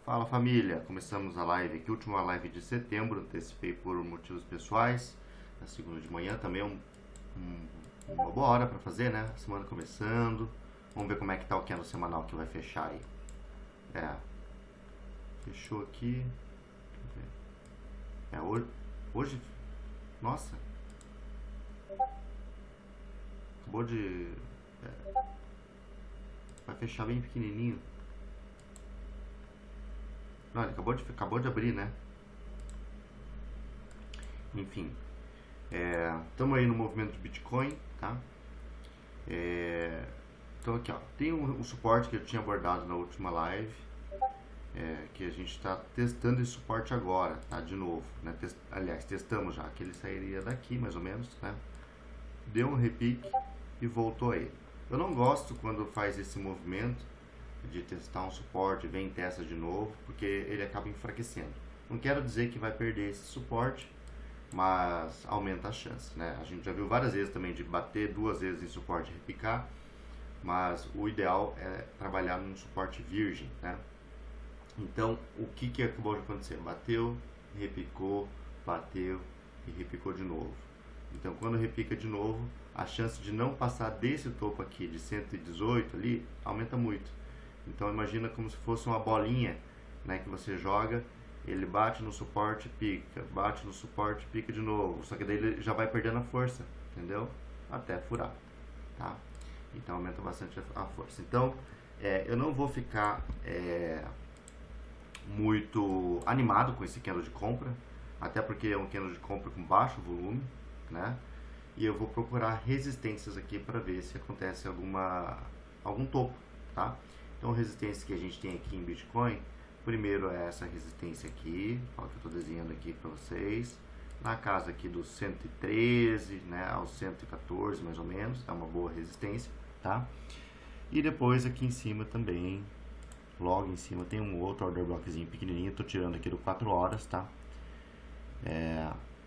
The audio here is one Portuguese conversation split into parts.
Fala família, começamos a live aqui, última live de setembro, antecipei por motivos pessoais, na segunda de manhã também uma boa hora para fazer, né? Semana começando, vamos ver como é que tá o candle semanal que vai fechar aí. Fechou aqui, hoje, nossa, acabou de, vai fechar bem pequenininho. Não, ele acabou de abrir, né? Enfim, estamos aí no movimento de Bitcoin, tá? Então aqui, ó, tem um suporte que eu tinha abordado na última live, que a gente está testando esse suporte agora, tá? De novo, né? Aliás, testamos já, que ele sairia daqui mais ou menos, né? Deu um repique e voltou aí. Eu não gosto quando faz esse movimento de testar um suporte, vem e testa de novo, porque ele acaba enfraquecendo. Não quero dizer que vai perder esse suporte, mas aumenta a chance, né? A gente já viu várias vezes também de bater duas vezes em suporte e repicar, mas o ideal é trabalhar num suporte virgem, né? Então, o que acabou de acontecer? Bateu, repicou, bateu e repicou de novo. Então, quando repica de novo, a chance de não passar desse topo aqui de 118 ali aumenta muito. Então imagina como se fosse uma bolinha, né, que você joga, ele bate no suporte, pica, bate no suporte, pica de novo. Só que daí ele já vai perdendo a força, entendeu? Até furar, tá? Então aumenta bastante a força. Então eu não vou ficar muito animado com esse candle de compra, até porque é um candle de compra com baixo volume, né? E eu vou procurar resistências aqui para ver se acontece algum topo, tá? Então, a resistência que a gente tem aqui em Bitcoin, primeiro é essa resistência aqui, ó, que eu estou desenhando aqui para vocês, na casa aqui dos 113, né, aos 114 mais ou menos, é uma boa resistência, tá? E depois aqui em cima também, logo em cima tem um outro order blockzinho pequenininho, estou tirando aqui do 4 horas, tá?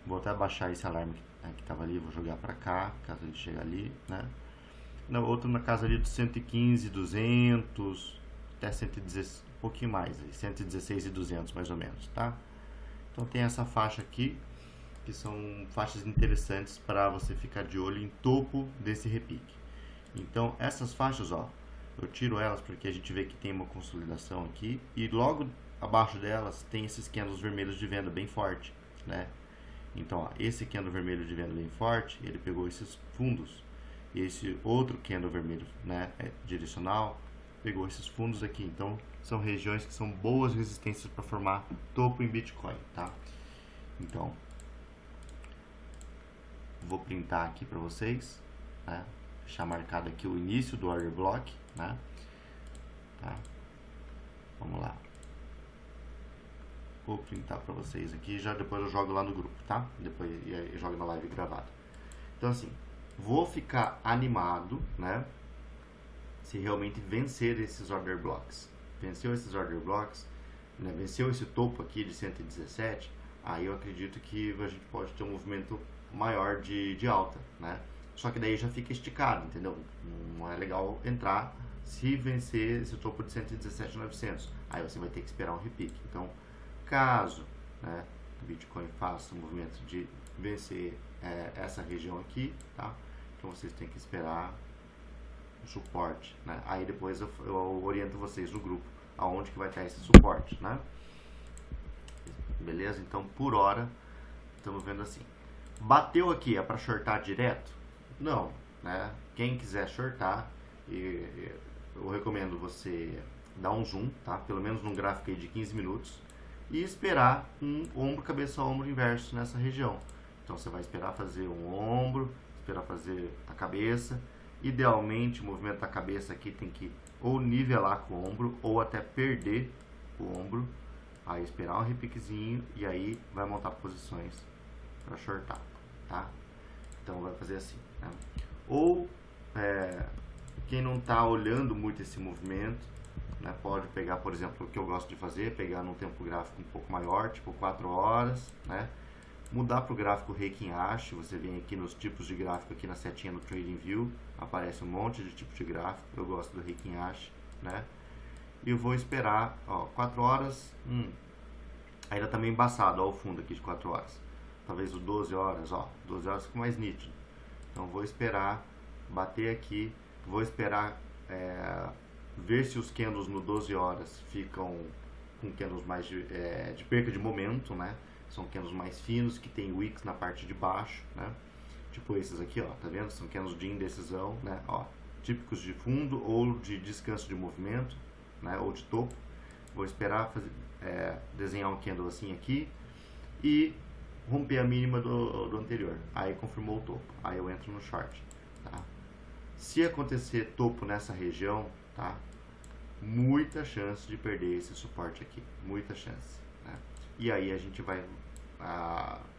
Vou até baixar esse alarme que estava ali, vou jogar para cá, caso ele chegue ali, né? Outro na casa ali dos 115, 200, até 116, um pouquinho mais, 116 e 200 mais ou menos, tá? Então tem essa faixa aqui, que são faixas interessantes para você ficar de olho em topo desse repique. Então essas faixas, ó, eu tiro elas porque a gente vê que tem uma consolidação aqui e logo abaixo delas tem esses candles vermelhos de venda bem forte, né? Então, ó, esse candle vermelho de venda bem forte, ele pegou esses fundos. E esse outro candle vermelho, né, direcional, pegou esses fundos aqui. Então, são regiões que são boas resistências para formar topo em Bitcoin, tá? Então, vou printar aqui para vocês, né? Deixar marcado aqui o início do order block, né? Tá? Vamos lá. Vou printar para vocês aqui, já depois eu jogo lá no grupo, tá? Depois eu jogo na live gravada. Então, assim, vou ficar animado, né, se realmente vencer esses order blocks. Venceu esses order blocks, né, venceu esse topo aqui de 117, aí eu acredito que a gente pode ter um movimento maior de alta, né? Só que daí já fica esticado, entendeu? Não é legal entrar se vencer esse topo de 117.900. Aí você vai ter que esperar um repique. Então, caso, né, o Bitcoin faça um movimento de vencer essa região aqui, tá? Então vocês têm que esperar o suporte, né? Aí depois eu oriento vocês no grupo aonde que vai estar esse suporte, né? Beleza? Então por hora estamos vendo assim. Bateu aqui, é para shortar direto? Não, né? Quem quiser shortar, eu recomendo você dar um zoom, tá? Pelo menos num gráfico aí de 15 minutos e esperar um ombro, cabeça, ombro inverso nessa região. Então você vai esperar fazer um ombro, esperar fazer a cabeça. Idealmente o movimento da cabeça aqui tem que ou nivelar com o ombro ou até perder o ombro. Aí esperar um repiquezinho e aí vai montar posições para shortar, tá? Então vai fazer assim, né? Ou quem não está olhando muito esse movimento, né, pode pegar, por exemplo, o que eu gosto de fazer, pegar num tempo gráfico um pouco maior, tipo 4 horas, né? Mudar para o gráfico Heikin Ashi, você vem aqui nos tipos de gráfico, aqui na setinha no Trading View, aparece um monte de tipos de gráfico, eu gosto do Heikin Ashi, né? e eu vou esperar, ó, 4 horas, ainda tá meio embaçado, ó, o fundo aqui de 4 horas. Talvez o 12 horas, ó, 12 horas fica mais nítido. Então vou esperar bater aqui, vou esperar ver se os candles no 12 horas ficam com candles mais de perca de momento, né? São candles mais finos, que tem wicks na parte de baixo, né? Tipo esses aqui, ó, tá vendo? São candles de indecisão, né? Ó, típicos de fundo ou de descanso de movimento, né? Ou de topo. Vou esperar desenhar um candle assim aqui e romper a mínima do anterior. Aí confirmou o topo. Aí eu entro no short, tá? Se acontecer topo nessa região, tá? Muita chance de perder esse suporte aqui, muita chance, né? E aí a gente vai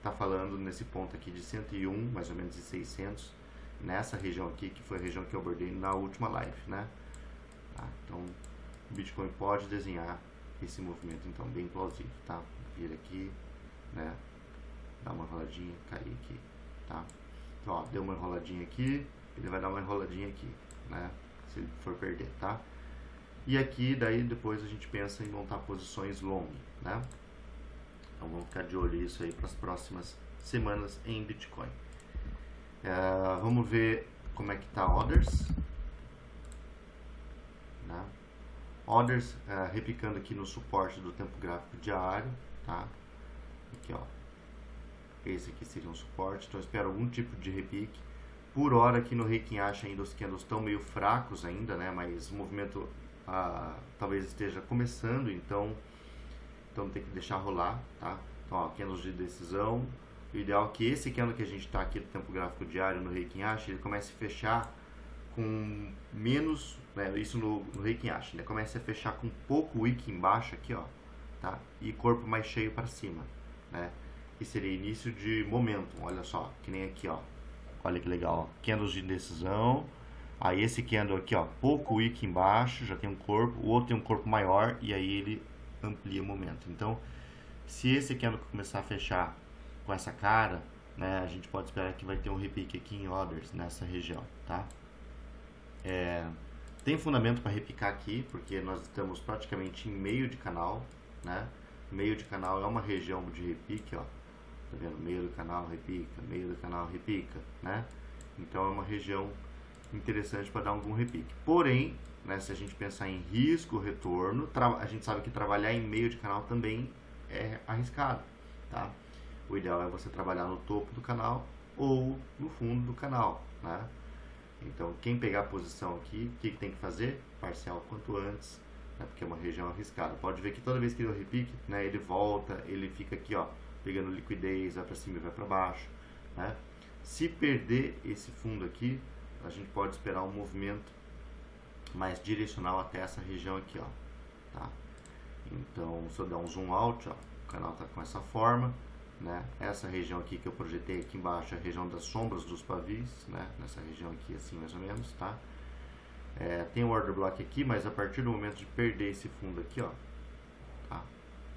tá falando nesse ponto aqui de 101, mais ou menos, e 600, nessa região aqui, que foi a região que eu abordei na última live, né? Tá? Então, o Bitcoin pode desenhar esse movimento, então, bem plausível, tá? Vir aqui, né? Dar uma enroladinha, cair aqui, tá? Então, ó, deu uma enroladinha aqui, ele vai dar uma enroladinha aqui, né? Se ele for perder, tá? E aqui, daí, depois a gente pensa em montar posições long, né? Então, vamos ficar de olho nisso aí para as próximas semanas em Bitcoin. Vamos ver como é que tá orders, né? Orders repicando aqui no suporte do tempo gráfico diário, tá? Aqui, ó. Esse aqui seria um suporte, então eu espero algum tipo de repique. Por hora aqui no Heikin Acha ainda os candles estão meio fracos ainda, né? Mas o movimento talvez esteja começando, então tem que deixar rolar, tá? Então, ó, candles de decisão. O ideal é que esse candle que a gente está aqui do tempo gráfico diário no Heikin Acha, ele comece a fechar com menos, né? Isso no Heikin Acha, né? Comece a fechar com pouco wick embaixo aqui, ó, tá? E corpo mais cheio para cima, né? Que seria início de momentum, olha só, que nem aqui, ó. Olha que legal, ó. Candles de decisão. Aí esse candle aqui, ó, pouco wick embaixo, já tem um corpo, o outro tem um corpo maior e aí ele amplia o momento. Então, se esse candle começar a fechar com essa cara, né, a gente pode esperar que vai ter um repique aqui em orders nessa região, tá? Tem fundamento para repicar aqui, porque nós estamos praticamente em meio de canal, né? Meio de canal é uma região de repique, ó. Tá vendo? Meio do canal repica, meio do canal repica, né? Então é uma região interessante para dar algum repique. Porém, né, se a gente pensar em risco, retorno, a gente sabe que trabalhar em meio de canal também é arriscado, tá? O ideal é você trabalhar no topo do canal ou no fundo do canal, né? Então, quem pegar a posição aqui, o que tem que fazer? Parcial quanto antes, né, porque é uma região arriscada. Pode ver que toda vez que ele repique, né, ele volta, ele fica aqui, ó, pegando liquidez, vai para cima e vai para baixo, né? Se perder esse fundo aqui, a gente pode esperar um movimento mais direcional até essa região aqui, ó, tá? Então, se eu der um zoom out, ó, o canal tá com essa forma, né? Essa região aqui que eu projetei aqui embaixo é a região das sombras dos pavis, né? Nessa região aqui, assim, mais ou menos, tá? Tem um order block aqui, mas a partir do momento de perder esse fundo aqui, ó, tá?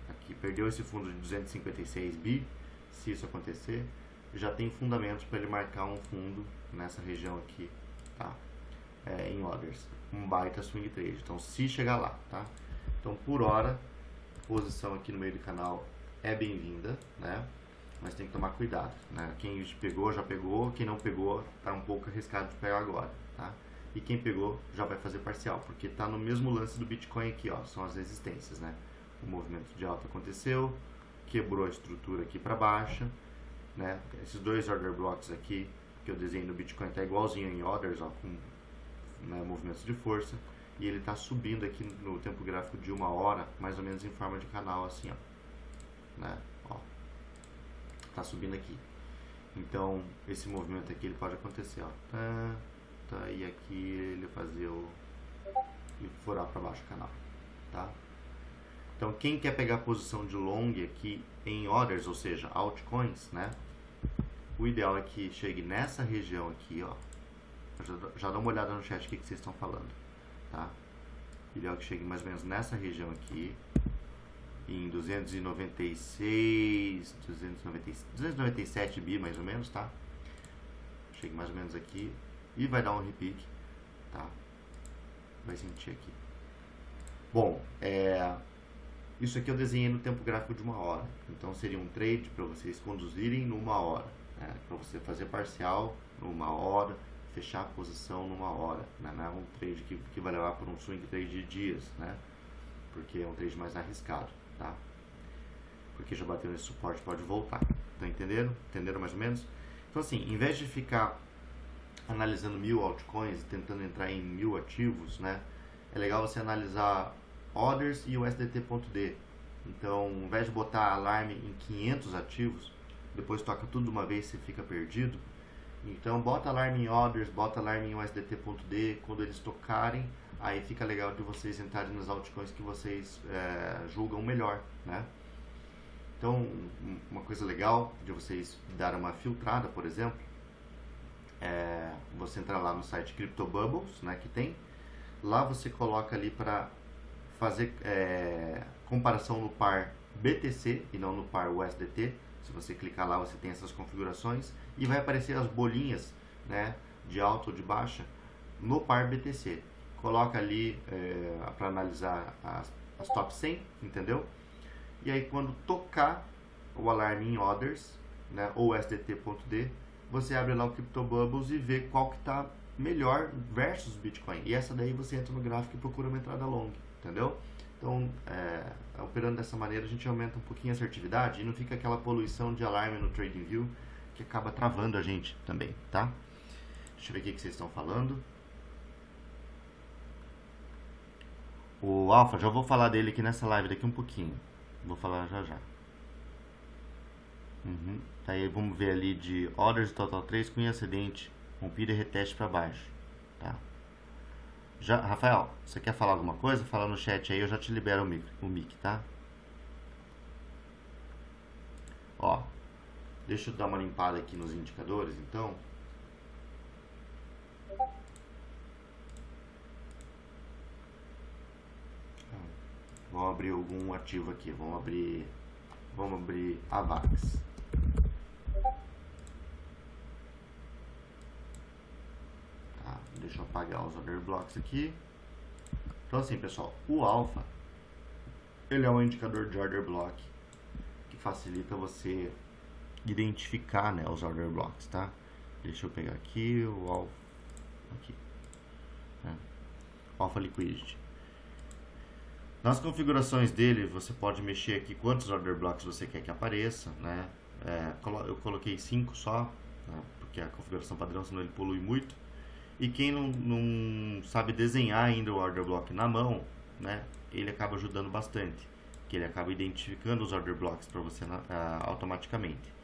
Aqui, perdeu esse fundo de 256 bi, se isso acontecer, já tem fundamentos para ele marcar um fundo nessa região aqui, tá? Em orders, um baita swing trade, então se chegar lá, tá? Então por hora, posição aqui no meio do canal é bem-vinda, né? Mas tem que tomar cuidado, né? Quem pegou, já pegou, quem não pegou, tá um pouco arriscado de pegar agora, tá? E quem pegou, já vai fazer parcial, porque tá no mesmo lance do Bitcoin aqui, ó, são as resistências, né? O movimento de alta aconteceu, quebrou a estrutura aqui para baixa, né? Esses dois order blocks aqui que eu desenhei no Bitcoin tá igualzinho em orders, ó, com, né, movimentos de força, e ele tá subindo aqui no tempo gráfico de 1 hora, mais ou menos em forma de canal, assim, ó, né? Ó, tá subindo aqui. Então esse movimento aqui ele pode acontecer, ó, e aqui ele fazer ele furar para baixo o canal, tá? Então, quem quer pegar a posição de long aqui em orders, ou seja, altcoins, né? O ideal é que chegue nessa região aqui, ó. Já dá uma olhada no chat o que vocês estão falando, tá? O ideal é que chegue mais ou menos nessa região aqui, em 297 bi mais ou menos, tá? Chegue mais ou menos aqui e vai dar um repique, tá? Vai sentir aqui. Bom, isso aqui eu desenhei no tempo gráfico de 1 hora. Então seria um trade para vocês conduzirem numa hora. Para você fazer parcial numa hora, fechar a posição numa hora. Né? Não é um trade que vai levar para um swing trade de dias, né? Porque é um trade mais arriscado, tá? Porque já bateu nesse suporte, pode voltar. Tá entendendo? Entenderam mais ou menos? Então assim, em vez de ficar analisando 1000 altcoins, tentando entrar em 1000 ativos, né? É legal você analisar orders e o USDT.D. Então, ao invés de botar alarme em 500 ativos, depois toca tudo de uma vez e você fica perdido. Então, bota alarme em orders, bota alarme em USDT.D. Quando eles tocarem, aí fica legal de vocês entrarem nas altcoins que vocês julgam melhor, né? Então, uma coisa legal de vocês dar uma filtrada, por exemplo, você entrar lá no site CryptoBubbles, né, que tem. Lá você coloca ali para fazer comparação no par BTC e não no par USDT. Se você clicar lá, você tem essas configurações e vai aparecer as bolinhas, né, de alta ou de baixa no par BTC. Coloca ali para analisar as top 100, entendeu? E aí quando tocar o alarme em orders, né, ou USDT.D, você abre lá o CryptoBubbles e vê qual que está melhor versus Bitcoin. E essa daí você entra no gráfico e procura uma entrada long, entendeu? Então, operando dessa maneira, a gente aumenta um pouquinho a assertividade e não fica aquela poluição de alarme no TradingView que acaba travando a gente também, tá? Deixa eu ver o que vocês estão falando. O Alpha, já vou falar dele aqui nessa live daqui um pouquinho. Vou falar já já. Aí vamos ver ali de orders total 3 com excedente rompido e reteste para baixo, tá? Já, Rafael, você quer falar alguma coisa? Fala no chat aí, eu já te libero o mic, tá? Ó, deixa eu dar uma limpada aqui nos indicadores, então. Vamos abrir algum ativo aqui, vamos abrir a VAX. Deixa eu apagar os order blocks aqui. Então assim, pessoal, o alpha ele é um indicador de order block que facilita você identificar, né, os order blocks, tá? Deixa eu pegar aqui o alpha aqui, né? Alpha Liquidity. Nas configurações dele, você pode mexer aqui quantos order blocks você quer que apareça, né? Eu coloquei 5 só, né, porque a configuração padrão, senão ele polui muito. E quem não sabe desenhar ainda o order block na mão, né, ele acaba ajudando bastante, que ele acaba identificando os order blocks para você automaticamente.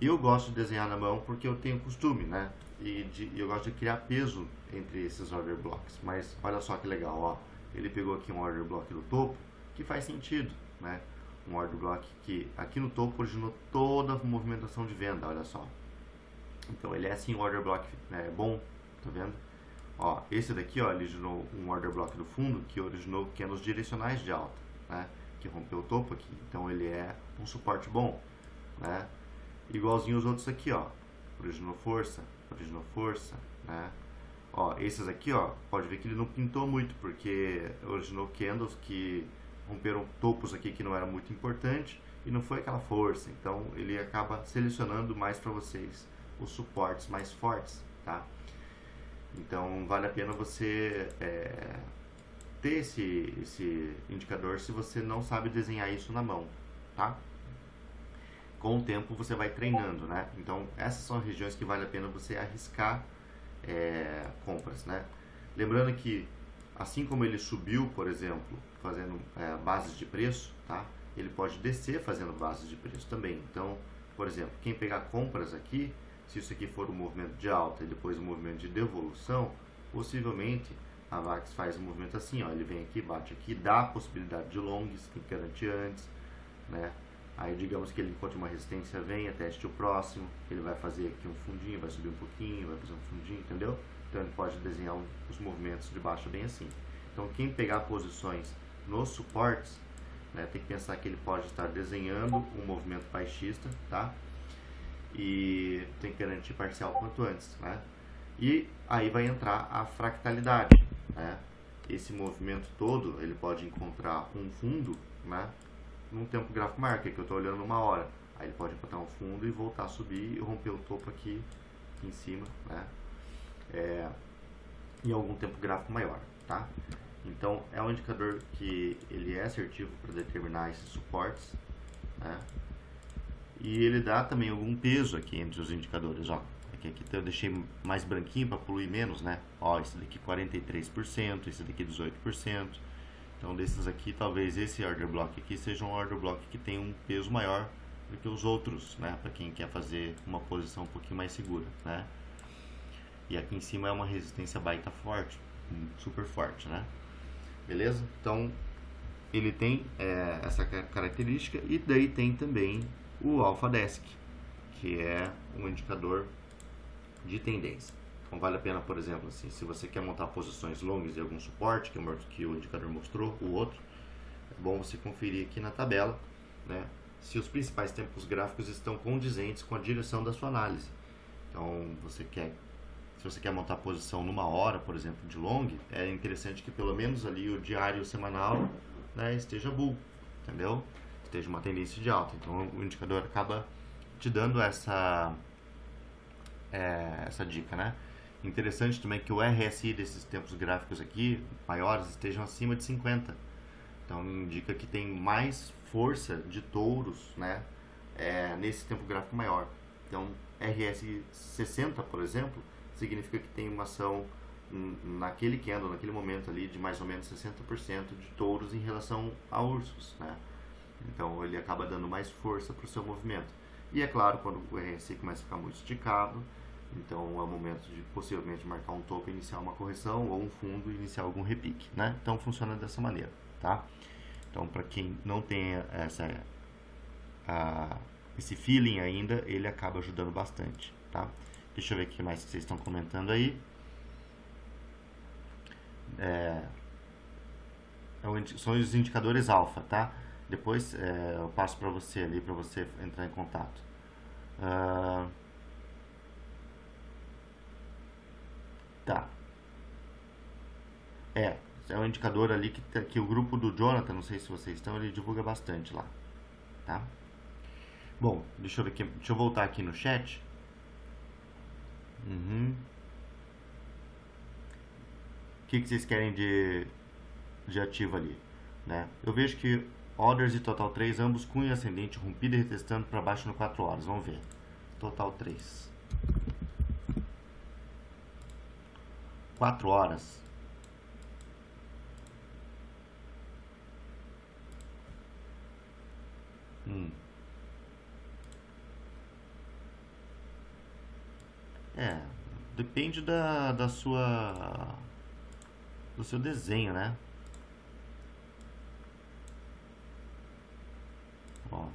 Eu gosto de desenhar na mão porque eu tenho costume, né, e eu gosto de criar peso entre esses order blocks. Mas olha só que legal, ó, ele pegou aqui um order block do topo que faz sentido, né, um order block que aqui no topo originou toda a movimentação de venda, olha só. Então ele é assim um order block bom. Tá vendo? Ó, esse daqui, ó, originou um order block do fundo que originou pequenos direcionais de alta, né? Que rompeu o topo aqui. Então ele é um suporte bom, né? Igualzinho os outros aqui, ó. Originou força, né? Ó, esses aqui, ó, pode ver que ele não pintou muito porque originou candles que romperam topos aqui que não era muito importante e não foi aquela força. Então ele acaba selecionando mais para vocês os suportes mais fortes, tá? Então vale a pena você ter esse indicador se você não sabe desenhar isso na mão, tá? Com o tempo você vai treinando, né? Então essas são as regiões que vale a pena você arriscar compras, né? Lembrando que assim como ele subiu, por exemplo, fazendo bases de preço, tá? Ele pode descer fazendo bases de preço também. Então, por exemplo, quem pegar compras aqui, se isso aqui for um movimento de alta e depois um movimento de devolução, possivelmente a VAX faz um movimento assim, ó, ele vem aqui, bate aqui, dá a possibilidade de longs, tem que garantir antes, né? Aí digamos que ele encontre uma resistência, venha, teste o próximo, ele vai fazer aqui um fundinho, vai subir um pouquinho, vai fazer um fundinho, entendeu? Então ele pode desenhar os movimentos de baixo bem assim. Então quem pegar posições nos suportes, né, tem que pensar que ele pode estar desenhando um movimento baixista, tá? E tem que garantir parcial quanto antes, né? E aí vai entrar a fractalidade, né? esse movimento todo, ele pode encontrar um fundo, né, num tempo gráfico maior, que é que eu estou olhando numa hora. Aí ele pode encontrar um fundo e voltar a subir e romper o topo aqui em cima, né, em algum tempo gráfico maior, tá? Então é um indicador que ele é assertivo para determinar esses suportes, né? E ele dá também algum peso aqui entre os indicadores, ó. Aqui eu deixei mais branquinho para poluir menos, né? Ó, esse daqui 43%, esse daqui 18%. Então desses aqui, talvez esse order block aqui seja um order block que tem um peso maior do que os outros, né? Para quem quer fazer uma posição um pouquinho mais segura, né? E aqui em cima é uma resistência baita forte, super forte, né? Beleza? Então ele tem essa característica, e daí tem também o Alpha Desk, que é um indicador de tendência. Então vale a pena, por exemplo, assim, se você quer montar posições longas de algum suporte que o indicador mostrou, o outro, é bom você conferir aqui na tabela, né, se os principais tempos gráficos estão condizentes com a direção da sua análise. Então se você quer montar posição numa hora, por exemplo, de long, é interessante que pelo menos ali o diário semanal, né, esteja bull, entendeu? Esteja uma tendência de alta. Então o indicador acaba te dando essa dica, né? Interessante também que o RSI desses tempos gráficos aqui, maiores, estejam acima de 50. Então indica que tem mais força de touros, né, nesse tempo gráfico maior. Então RSI 60, por exemplo, significa que tem uma ação naquele candle, naquele momento ali, de mais ou menos 60% de touros em relação a ursos, né? Então ele acaba dando mais força para o seu movimento. E é claro, quando o RSI começa a ficar muito esticado, então é o momento de possivelmente marcar um topo e iniciar uma correção, ou um fundo e iniciar algum repique, né? Então funciona dessa maneira, tá? Então para quem não tem esse feeling ainda, ele acaba ajudando bastante, tá? Deixa eu ver o que mais que vocês estão comentando aí. São os indicadores alfa, tá? Depois eu passo para você ali, para você entrar em contato. Tá. É um indicador ali que o grupo do Jonathan, não sei se vocês estão, ele divulga bastante lá, tá? Bom, deixa eu ver aqui, deixa eu voltar aqui no chat. O que vocês querem de ativo ali, né? Eu vejo que orders e total 3, ambos cunho ascendente, rompido e retestando para baixo no 4 horas. Vamos ver. Total 3. 4 horas. Depende do seu desenho, né? Ó,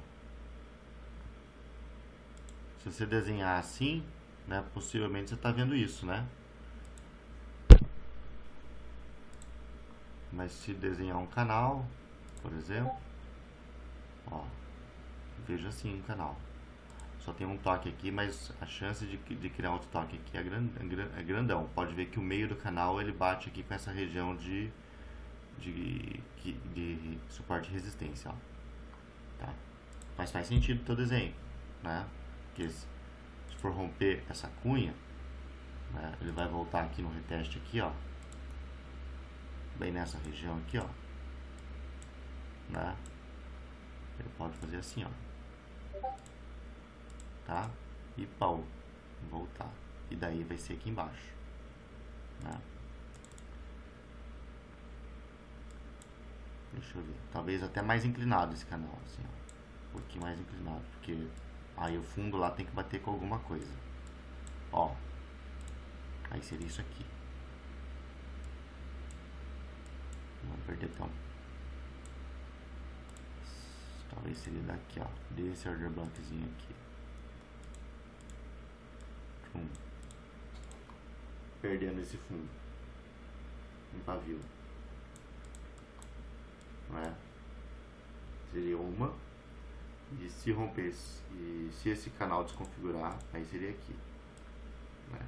se você desenhar assim, né, possivelmente você está vendo isso, né? Mas se desenhar um canal, por exemplo, ó, veja assim um canal. Só tem um toque aqui, mas a chance de criar outro toque aqui é grandão. Pode ver que o meio do canal ele bate aqui com essa região de suporte e resistência, ó. Tá? Mas faz sentido o teu desenho, né? Porque se for romper essa cunha, né, ele vai voltar aqui no reteste aqui, ó, bem nessa região aqui, ó, né? Ele pode fazer assim, ó, tá? E pau, voltar. E daí vai ser aqui embaixo, né? Deixa eu ver. Talvez até mais inclinado esse canal, assim, ó. Um pouquinho mais inclinado, porque aí o fundo lá tem que bater com alguma coisa. Ó. Aí seria isso aqui. Não perder tempo. Talvez seria daqui, ó. Desse order blockzinho aqui. Perdendo esse fundo. Um pavio. Não é? Seria uma. E se romper, e se esse canal desconfigurar, aí seria aqui, né?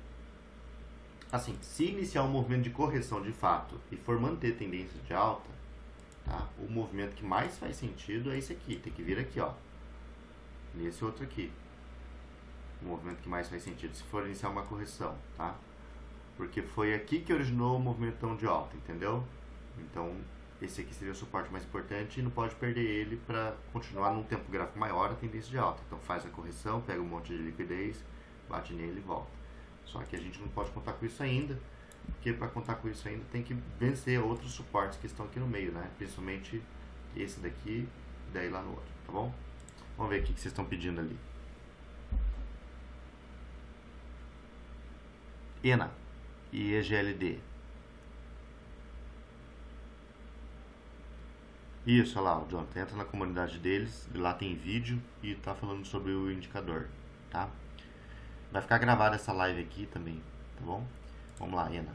Assim, se iniciar um movimento de correção de fato e for manter tendência de alta, tá? O movimento que mais faz sentido é esse aqui, tem que vir aqui, ó, nesse outro aqui. O movimento que mais faz sentido, se for iniciar uma correção, tá? Porque foi aqui que originou o movimento de alta, entendeu? Então, esse aqui seria o suporte mais importante e não pode perder ele para continuar num tempo gráfico maior a tendência de alta. Então, faz a correção, pega um monte de liquidez, bate nele e volta. Só que a gente não pode contar com isso ainda, porque para contar com isso ainda tem que vencer outros suportes que estão aqui no meio, né? Principalmente esse daqui e daí lá no outro, tá bom? Vamos ver o que vocês estão pedindo ali. ENA e EGLD. Isso, olha lá, o Jonathan entra na comunidade deles, lá tem vídeo e tá falando sobre o indicador, tá? Vai ficar gravada essa live aqui também, tá bom? Vamos lá, ENA.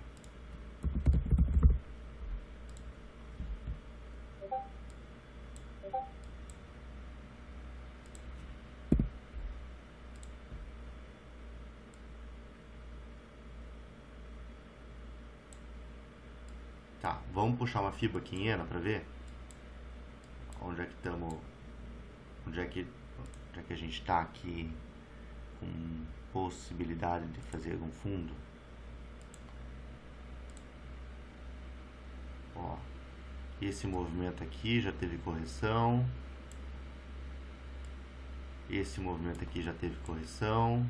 Tá, vamos puxar uma FIBA aqui em ENA pra ver onde é que estamos, onde é que a gente está aqui com possibilidade de fazer algum fundo. Ó, esse movimento aqui já teve correção, esse movimento aqui já teve correção.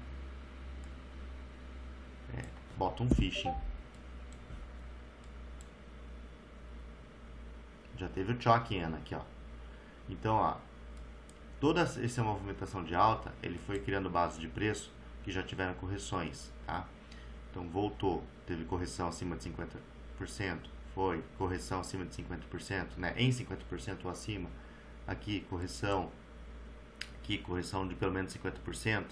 Bota um phishing. Já teve o choque em ENA aqui, ó. Então, ó, toda essa movimentação de alta, ele foi criando bases de preço que já tiveram correções, tá? Então, voltou, teve correção acima de 50%, foi correção acima de 50%, né? Em 50% ou acima, aqui correção de pelo menos 50%.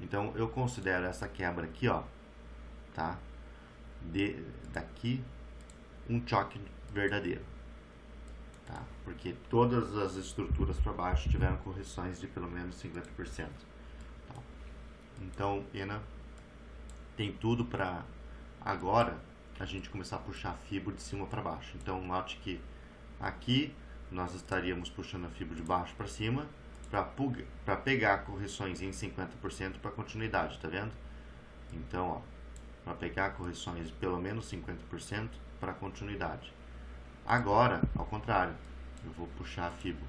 Então, eu considero essa quebra aqui, ó, tá? Daqui, um choque verdadeiro. Tá? Porque todas as estruturas para baixo tiveram correções de pelo menos 50%. Tá? Então, ENA tem tudo para agora a gente começar a puxar a fibra de cima para baixo. Então, note que aqui nós estaríamos puxando a fibra de baixo para cima para pegar correções em 50% para continuidade, tá vendo? Então, ó, para pegar correções de pelo menos 50% para continuidade. Agora, ao contrário, eu vou puxar a fibra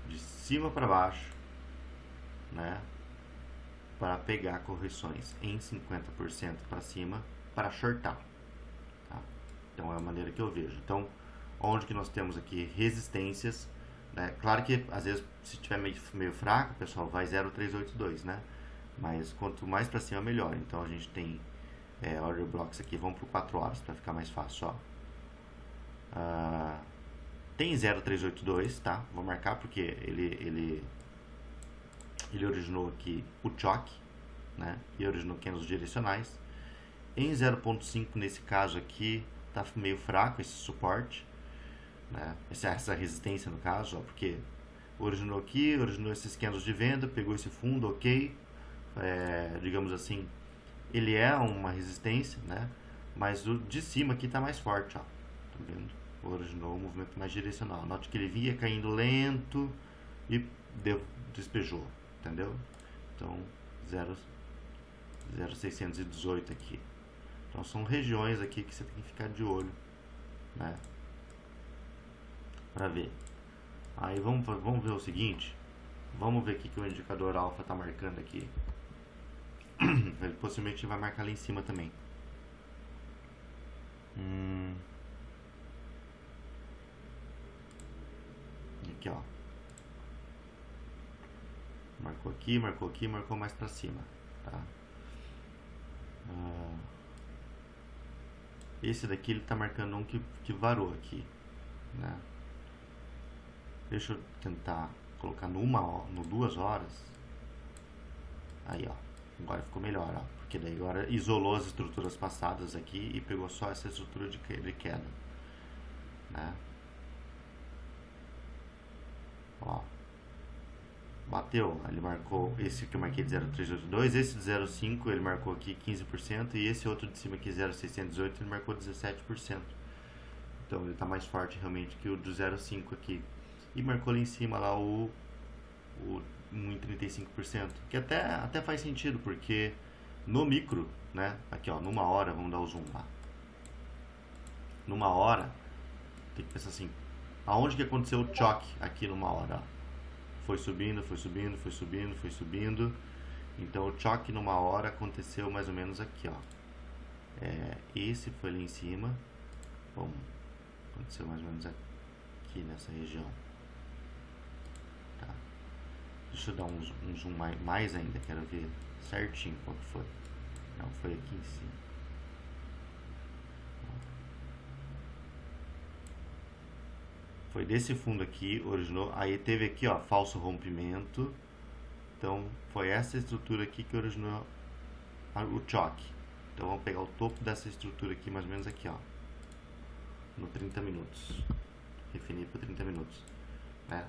de cima para baixo, né, para pegar correções em 50% para cima para shortar. Tá? Então é a maneira que eu vejo. Então, onde que nós temos aqui resistências, né? Claro que às vezes se tiver meio fraco, pessoal, vai 0,382, né? Mas quanto mais para cima melhor. Então a gente tem order blocks aqui, vamos por 4 horas para ficar mais fácil, ó. Tem 0,382, tá? Vou marcar porque ele originou aqui o choque, né? E originou candles direcionais. Em 0,5 nesse caso aqui tá meio fraco esse suporte, né? Essa resistência no caso, ó, porque originou aqui, originou esses candles de venda, pegou esse fundo, ok, digamos assim, ele é uma resistência, né? Mas o de cima aqui tá mais forte, ó. Tá vendo? Originou um movimento mais direcional. Note que ele vinha caindo lento e despejou, entendeu? Então 0,618 aqui. Então são regiões aqui que você tem que ficar de olho, né? Para ver. Aí vamos ver o seguinte. Vamos ver o que o indicador alfa está marcando aqui. Ele possivelmente vai marcar lá em cima também. Aqui, ó. Marcou aqui, marcou aqui, marcou mais pra cima, tá? Esse daqui ele tá marcando um que varou aqui, né? Deixa eu tentar colocar no 2 horas. Aí, ó. Agora ficou melhor, ó. Porque daí agora isolou as estruturas passadas aqui e pegou só essa estrutura de queda, né? Ó. bateu. Ele marcou esse que eu marquei de 0,382, esse de 0,5 ele marcou aqui 15% e esse outro de cima aqui 0,618 ele marcou 17%. Então ele está mais forte realmente que o do 0,5 aqui. E marcou ali em cima lá o 1,35%, que até faz sentido, porque no micro, né, aqui ó, numa hora, vamos dar o zoom lá. Numa hora, tem que pensar assim, aonde que aconteceu o choque aqui numa hora, ó. Foi subindo, foi subindo, foi subindo, foi subindo. Então o choque numa hora aconteceu mais ou menos aqui, ó. Esse foi ali em cima. Bom, aconteceu mais ou menos aqui nessa região. Tá. Deixa eu dar um zoom mais ainda, quero ver certinho qual que foi. Não, foi aqui em cima. Foi desse fundo aqui, originou, aí teve aqui, ó, falso rompimento. Então, foi essa estrutura aqui que originou o choque. Então, vamos pegar o topo dessa estrutura aqui, mais ou menos aqui, ó, no 30 minutos. Definir por 30 minutos, né?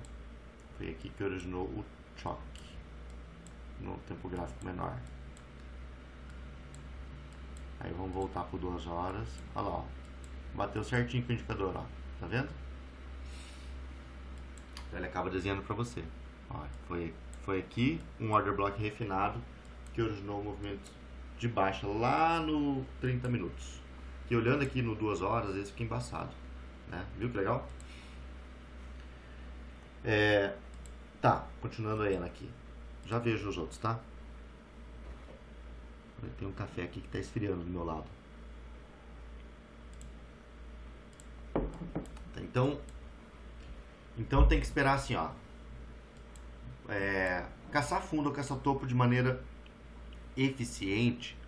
Foi aqui que originou o choque, no tempo gráfico menor. Aí, vamos voltar por 2 horas. Olha lá, ó, bateu certinho com o indicador, ó, tá vendo? Ele acaba desenhando para você. Ó, foi aqui um order block refinado que originou o movimento de baixa lá no 30 minutos. Que olhando aqui no 2 horas, às vezes fica embaçado, né? Viu que legal? Tá, continuando aí aqui. Já vejo os outros, tá? Tem um café aqui que tá esfriando do meu lado. Então tem que esperar assim, ó. Caçar fundo ou caçar topo de maneira eficiente,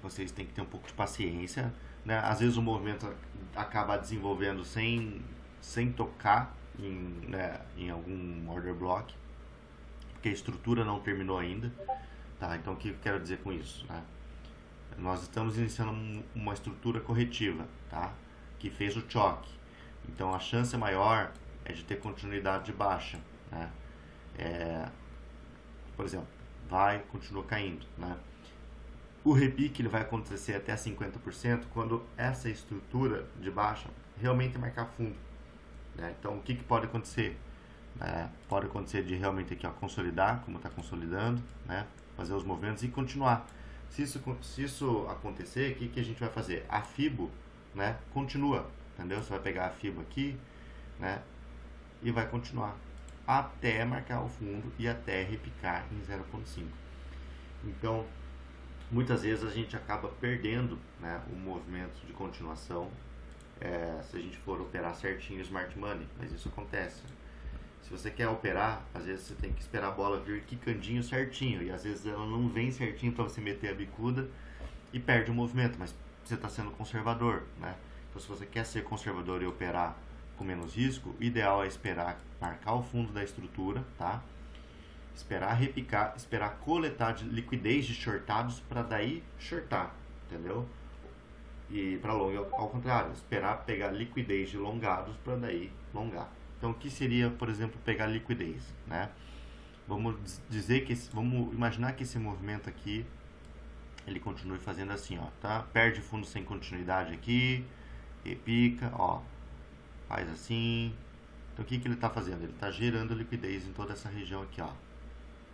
vocês têm que ter um pouco de paciência, né? Às vezes o movimento acaba desenvolvendo sem tocar em algum order block, porque a estrutura não terminou ainda, tá? Então o que eu quero dizer com isso, né? Nós estamos iniciando uma estrutura corretiva, tá? Que fez o choque. Então a chance maior é de ter continuidade de baixa, né? Por exemplo, continua caindo, né? O repique ele vai acontecer até 50% quando essa estrutura de baixa realmente marcar fundo, né? Então o que pode acontecer? Pode acontecer de realmente aqui, ó, consolidar, como está consolidando, né? Fazer os movimentos e continuar. Se isso acontecer, o que a gente vai fazer? A FIBO, né, continua, entendeu? Você vai pegar a FIBO aqui, né, e vai continuar até marcar o fundo e até repicar em 0,5. Então, muitas vezes a gente acaba perdendo, né, o movimento de continuação se a gente for operar certinho o Smart Money, mas isso acontece. Se você quer operar, às vezes você tem que esperar a bola vir quicandinho certinho, e às vezes ela não vem certinho para você meter a bicuda e perde o movimento, mas você está sendo conservador, né? Então se você quer ser conservador e operar com menos risco, o ideal é esperar marcar o fundo da estrutura, tá? Esperar repicar, esperar coletar de liquidez de shortados para daí shortar, entendeu? E para long ao contrário, esperar pegar liquidez de longados para daí longar. Então, o que seria, por exemplo, pegar liquidez, né? Vamos imaginar que esse movimento aqui ele continue fazendo assim, ó, tá? Perde fundo sem continuidade aqui, repica, ó, faz assim. Então, o que ele está fazendo? Ele está gerando liquidez em toda essa região aqui, ó.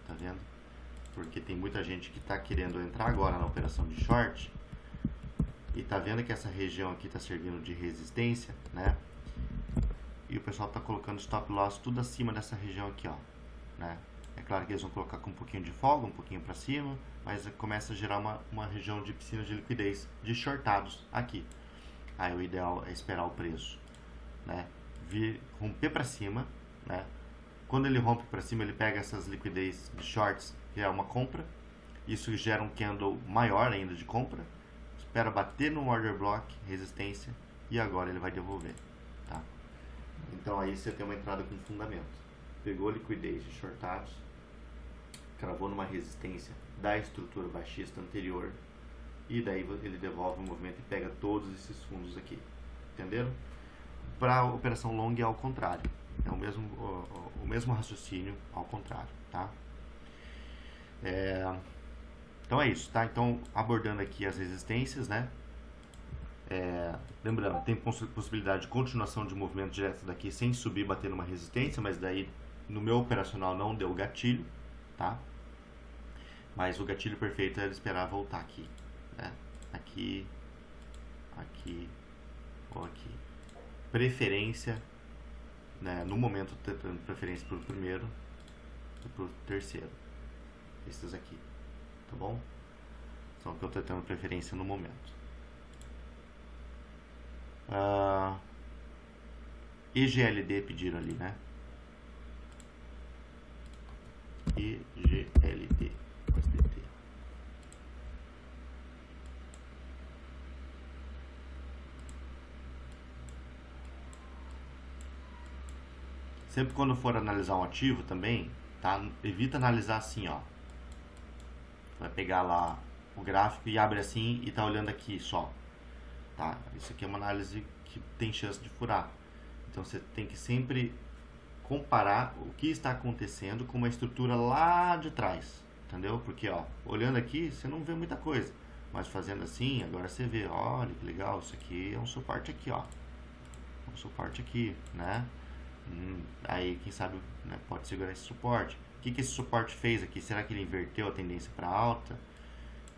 Tá vendo? Porque tem muita gente que está querendo entrar agora na operação de short e tá vendo que essa região aqui está servindo de resistência, né? E o pessoal está colocando stop loss tudo acima dessa região aqui, ó, né? É claro que eles vão colocar com um pouquinho de folga, um pouquinho para cima, mas começa a gerar uma região de piscina de liquidez de shortados aqui. Aí o ideal é esperar o preço, né, romper para cima, né? Quando ele rompe para cima, ele pega essas liquidez de shorts, que é uma compra. Isso gera um candle maior ainda de compra. Espera bater no order block, resistência, e agora ele vai devolver, tá? Então aí você tem uma entrada com fundamento. Pegou liquidez de shortados, cravou numa resistência da estrutura baixista anterior, e daí ele devolve o movimento e pega todos esses fundos aqui. Entenderam? Para a operação long é ao contrário. É o mesmo raciocínio ao contrário, tá? Então é isso, tá? Então, abordando aqui as resistências, né? Lembrando, tem possibilidade de continuação de movimento direto daqui sem subir e bater numa resistência, mas daí no meu operacional não deu gatilho, tá? Mas o gatilho perfeito era esperar voltar aqui, né? Aqui, aqui ou aqui. Preferência, né? No momento tentando preferência para o primeiro e para o terceiro. Esses aqui, tá bom? São que eu estou tendo preferência no momento. EGLD pediram ali, né? EGLD, SDT. Sempre quando for analisar um ativo também, tá? Evita analisar assim, ó. Vai pegar lá o gráfico e abre assim e tá olhando aqui só, tá? Isso aqui é uma análise que tem chance de furar. Então você tem que sempre comparar o que está acontecendo com uma estrutura lá de trás, entendeu? Porque, ó, olhando aqui você não vê muita coisa, mas fazendo assim, agora você vê, olha que legal, isso aqui é um suporte aqui, ó. Um suporte aqui, né? Aí, quem sabe, né, pode segurar esse suporte. O que esse suporte fez aqui? Será que ele inverteu a tendência para alta?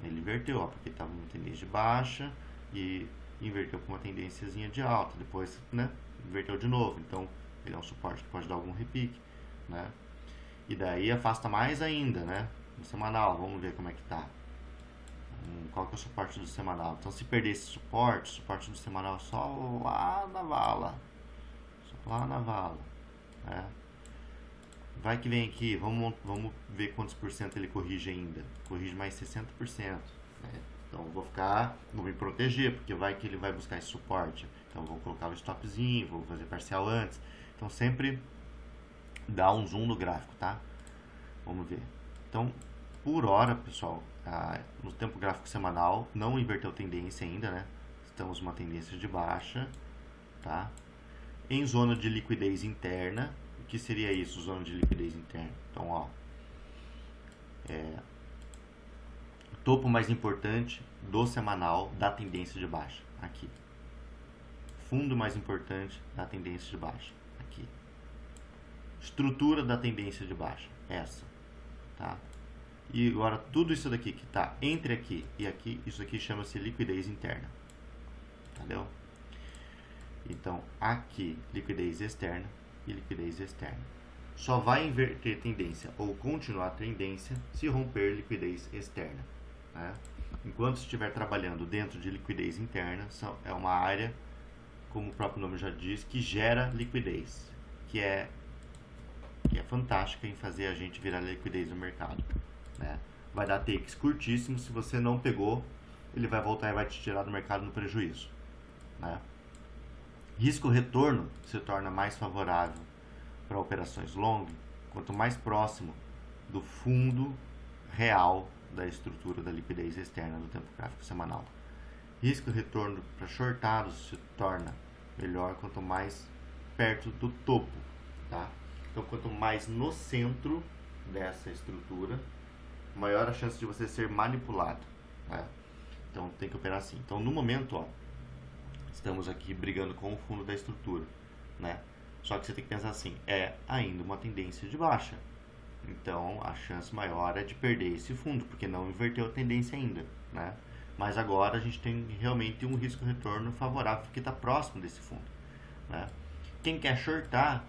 Ele inverteu, ó, porque estava uma tendência de baixa e inverteu com uma tendênciazinha de alta. Depois, né, inverteu de novo. Então, ele é um suporte que pode dar algum repique, né? E daí afasta mais ainda, né? No semanal, vamos ver como é que tá. Qual que é o suporte do semanal? Então, se perder esse suporte, o suporte do semanal é só lá na vala. Lá na vala, né? Vai que vem aqui, vamos ver quantos por cento ele corrige ainda. Corrige mais 60%, né? Então vou me proteger, porque vai que ele vai buscar esse suporte. Então vou colocar o stopzinho, vou fazer parcial antes. Então sempre dá um zoom no gráfico, tá? Vamos ver. Então, por hora, pessoal, no tempo gráfico semanal, não inverteu tendência ainda, né? Estamos numa tendência de baixa, tá? Em zona de liquidez interna. O que seria isso, zona de liquidez interna? Então, ó, topo mais importante do semanal da tendência de baixa, aqui. Fundo mais importante da tendência de baixa, aqui. Estrutura da tendência de baixa, essa, tá? E agora tudo isso daqui que está entre aqui e aqui, isso aqui chama-se liquidez interna, entendeu? Então, aqui, liquidez externa e liquidez externa. Só vai inverter tendência ou continuar a tendência se romper liquidez externa, né? Enquanto estiver trabalhando dentro de liquidez interna, é uma área, como o próprio nome já diz, que gera liquidez, que é fantástica em fazer a gente virar liquidez no mercado, né? Vai dar takes curtíssimos, se você não pegou, ele vai voltar e vai te tirar do mercado no prejuízo, né? Risco-retorno se torna mais favorável para operações long, quanto mais próximo do fundo real da estrutura da liquidez externa do tempo gráfico semanal. Risco-retorno para shortados se torna melhor quanto mais perto do topo, tá? Então, quanto mais no centro dessa estrutura, maior a chance de você ser manipulado, né? Então, tem que operar assim. Então, no momento, ó, estamos aqui brigando com o fundo da estrutura, né? Só que você tem que pensar assim, é ainda uma tendência de baixa. Então, a chance maior é de perder esse fundo, porque não inverteu a tendência ainda, né? Mas agora a gente tem realmente um risco-retorno favorável, porque está próximo desse fundo, né? Quem quer shortar,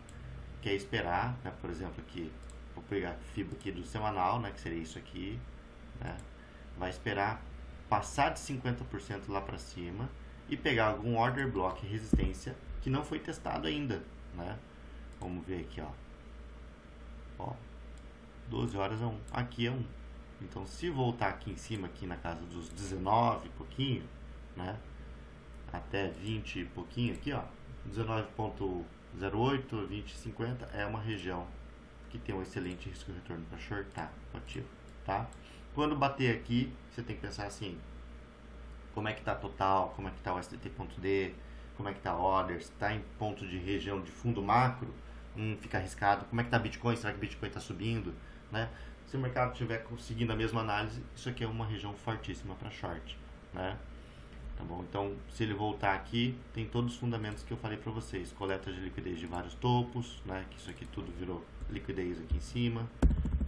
quer esperar, né? Por exemplo, aqui, vou pegar a FIBA aqui do semanal, né? Que seria isso aqui, né? Vai esperar passar de 50% lá para cima e pegar algum order block resistência que não foi testado ainda, né? Vamos ver aqui, ó, 12 horas é 1, aqui é 1. Então, se voltar aqui em cima, aqui na casa dos 19 e pouquinho, né? Até 20 e pouquinho aqui, ó, 19.08, 20,50 é uma região que tem um excelente risco-retorno para shortar o ativo, tá? Quando bater aqui, você tem que pensar assim, como é que está total, como é que está o STT.D, como é que está orders, está em ponto de região de fundo macro, fica arriscado, como é que está Bitcoin, será que Bitcoin está subindo, né? Se o mercado estiver conseguindo a mesma análise, isso aqui é uma região fortíssima para short, né? Tá bom? Então, se ele voltar aqui, tem todos os fundamentos que eu falei para vocês. Coleta de liquidez de vários topos, né? Que isso aqui tudo virou liquidez aqui em cima,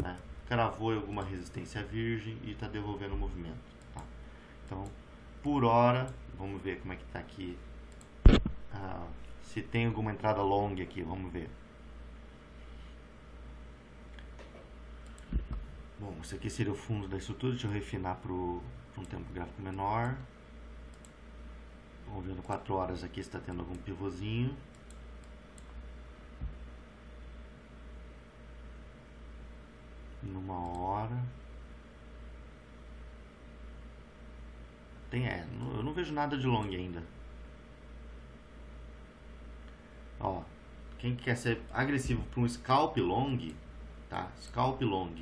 né? Cravou em alguma resistência virgem e está devolvendo o movimento, tá? Então, por hora, vamos ver como é que está aqui. Se tem alguma entrada long aqui, vamos ver. Bom, esse aqui seria o fundo da estrutura. Deixa eu refinar para um tempo gráfico menor. Vamos ver no 4 horas aqui se está tendo algum pivôzinho. Numa hora. Eu não vejo nada de long ainda. Ó, quem quer ser agressivo para um scalp long, tá? Scalp long,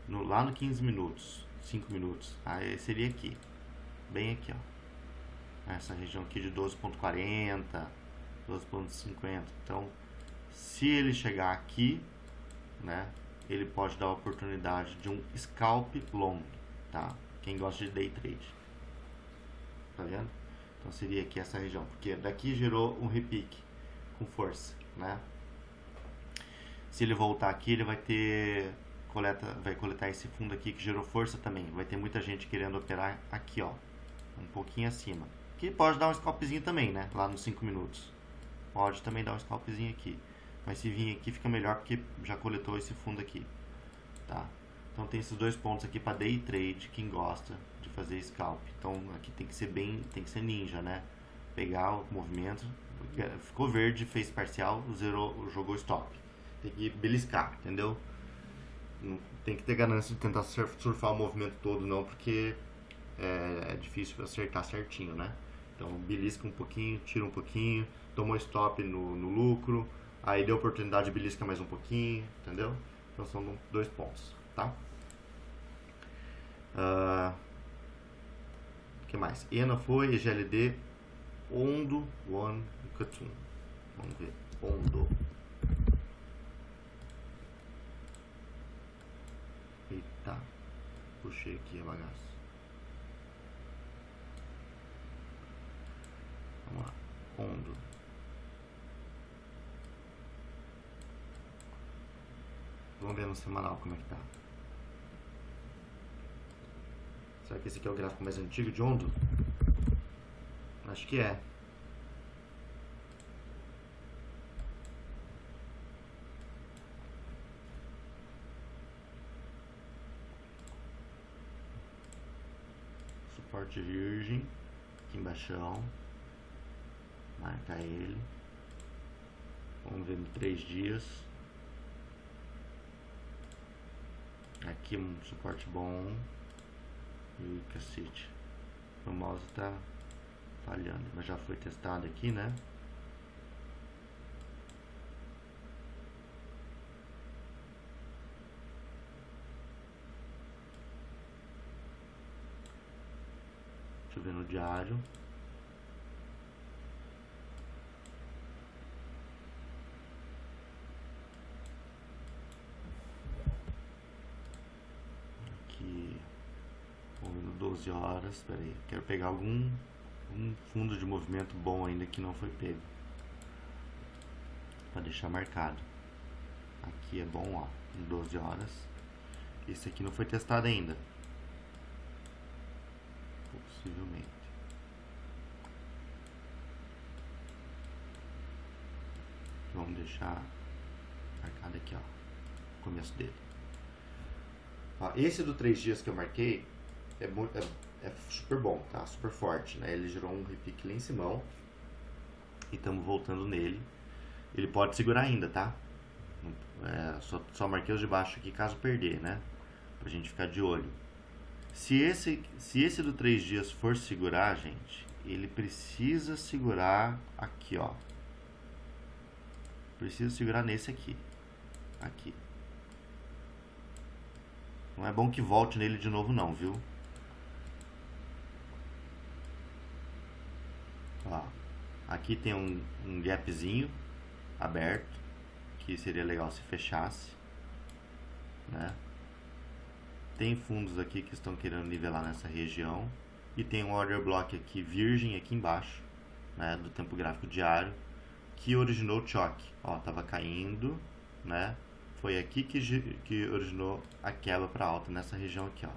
lá no 15 minutos, 5 minutos, aí seria aqui, bem aqui, ó, essa região aqui de 12.40, 12.50. Então, se ele chegar aqui, né, ele pode dar a oportunidade de um scalp long, tá? Quem gosta de day trade, tá vendo? Então seria aqui essa região, porque daqui gerou um repique com força, né? Se ele voltar aqui, ele vai coletar esse fundo aqui que gerou força também. Vai ter muita gente querendo operar aqui, ó, um pouquinho acima. Que pode dar um scalpzinho também, né? Lá nos 5 minutos. Pode também dar um scalpzinho aqui. Mas se vir aqui fica melhor porque já coletou esse fundo aqui, tá? Então tem esses dois pontos aqui para day trade, quem gosta de fazer scalp. Então aqui tem que ser ninja, né? Pegar o movimento, ficou verde, fez parcial, zerou, jogou stop. Tem que beliscar, entendeu? Não tem que ter ganância de tentar surfar o movimento todo não, porque é difícil acertar certinho, né? Então belisca um pouquinho, tira um pouquinho, tomou stop no lucro, aí deu oportunidade, belisca mais um pouquinho, entendeu? Então são 2 pontos, tá? O que mais? ENA foi, EGLD, Ondo, One e Katum. Vamos ver, Ondo. Eita, puxei aqui a bagaça. Vamos lá, Ondo. Vamos ver no semanal como é que tá. Será que esse aqui é o gráfico mais antigo de Ondo? Acho que é. Suporte virgem, aqui embaixo. Marca ele. Vamos ver no 3 dias. Aqui um suporte bom. E cacete. O mouse tá falhando, mas já foi testado aqui, né? Deixa eu ver no diário. Aqui, vamos ver no 12 horas. Espera aí, quero pegar algum fundo de movimento bom ainda que não foi pego, para deixar marcado. Aqui é bom, ó, em 12 horas. Esse aqui não foi testado ainda, possivelmente. Vamos deixar marcado aqui, ó, o começo dele. Ó, esse do 3 dias que eu marquei é super bom, tá? Super forte, né? Ele gerou um repique lá em cima e estamos voltando nele. Ele pode segurar ainda, tá? Só marquei os de baixo aqui caso perder, né? Pra gente ficar de olho. Se esse do 3 dias for segurar, gente, ele precisa segurar aqui, ó. Precisa segurar nesse aqui. Aqui. Não é bom que volte nele de novo não, viu? Ó, aqui tem um gapzinho aberto, que seria legal se fechasse, né? Tem fundos aqui que estão querendo nivelar nessa região. E tem um order block aqui virgem aqui embaixo, né, do tempo gráfico diário, que originou o choque. Ó, tava caindo, né? Foi aqui que originou a quebra para alta nessa região aqui, ó.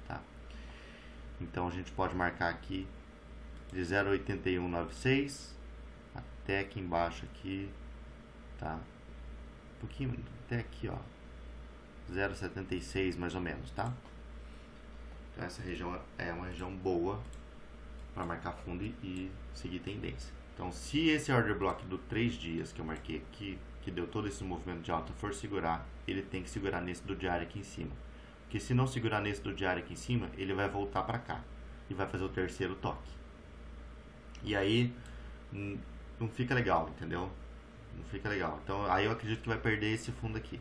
Tá? Então a gente pode marcar aqui de 0,8196 até aqui embaixo aqui, tá? Um pouquinho até aqui, ó. 0,76 mais ou menos, tá? Então essa região é uma região boa para marcar fundo e seguir tendência. Então, se esse order block do 3 dias que eu marquei aqui, que deu todo esse movimento de alta, for segurar, ele tem que segurar nesse do diário aqui em cima. Porque se não segurar nesse do diário aqui em cima, ele vai voltar para cá e vai fazer o terceiro toque. E aí não fica legal, entendeu? Não fica legal. Então, aí eu acredito que vai perder esse fundo aqui,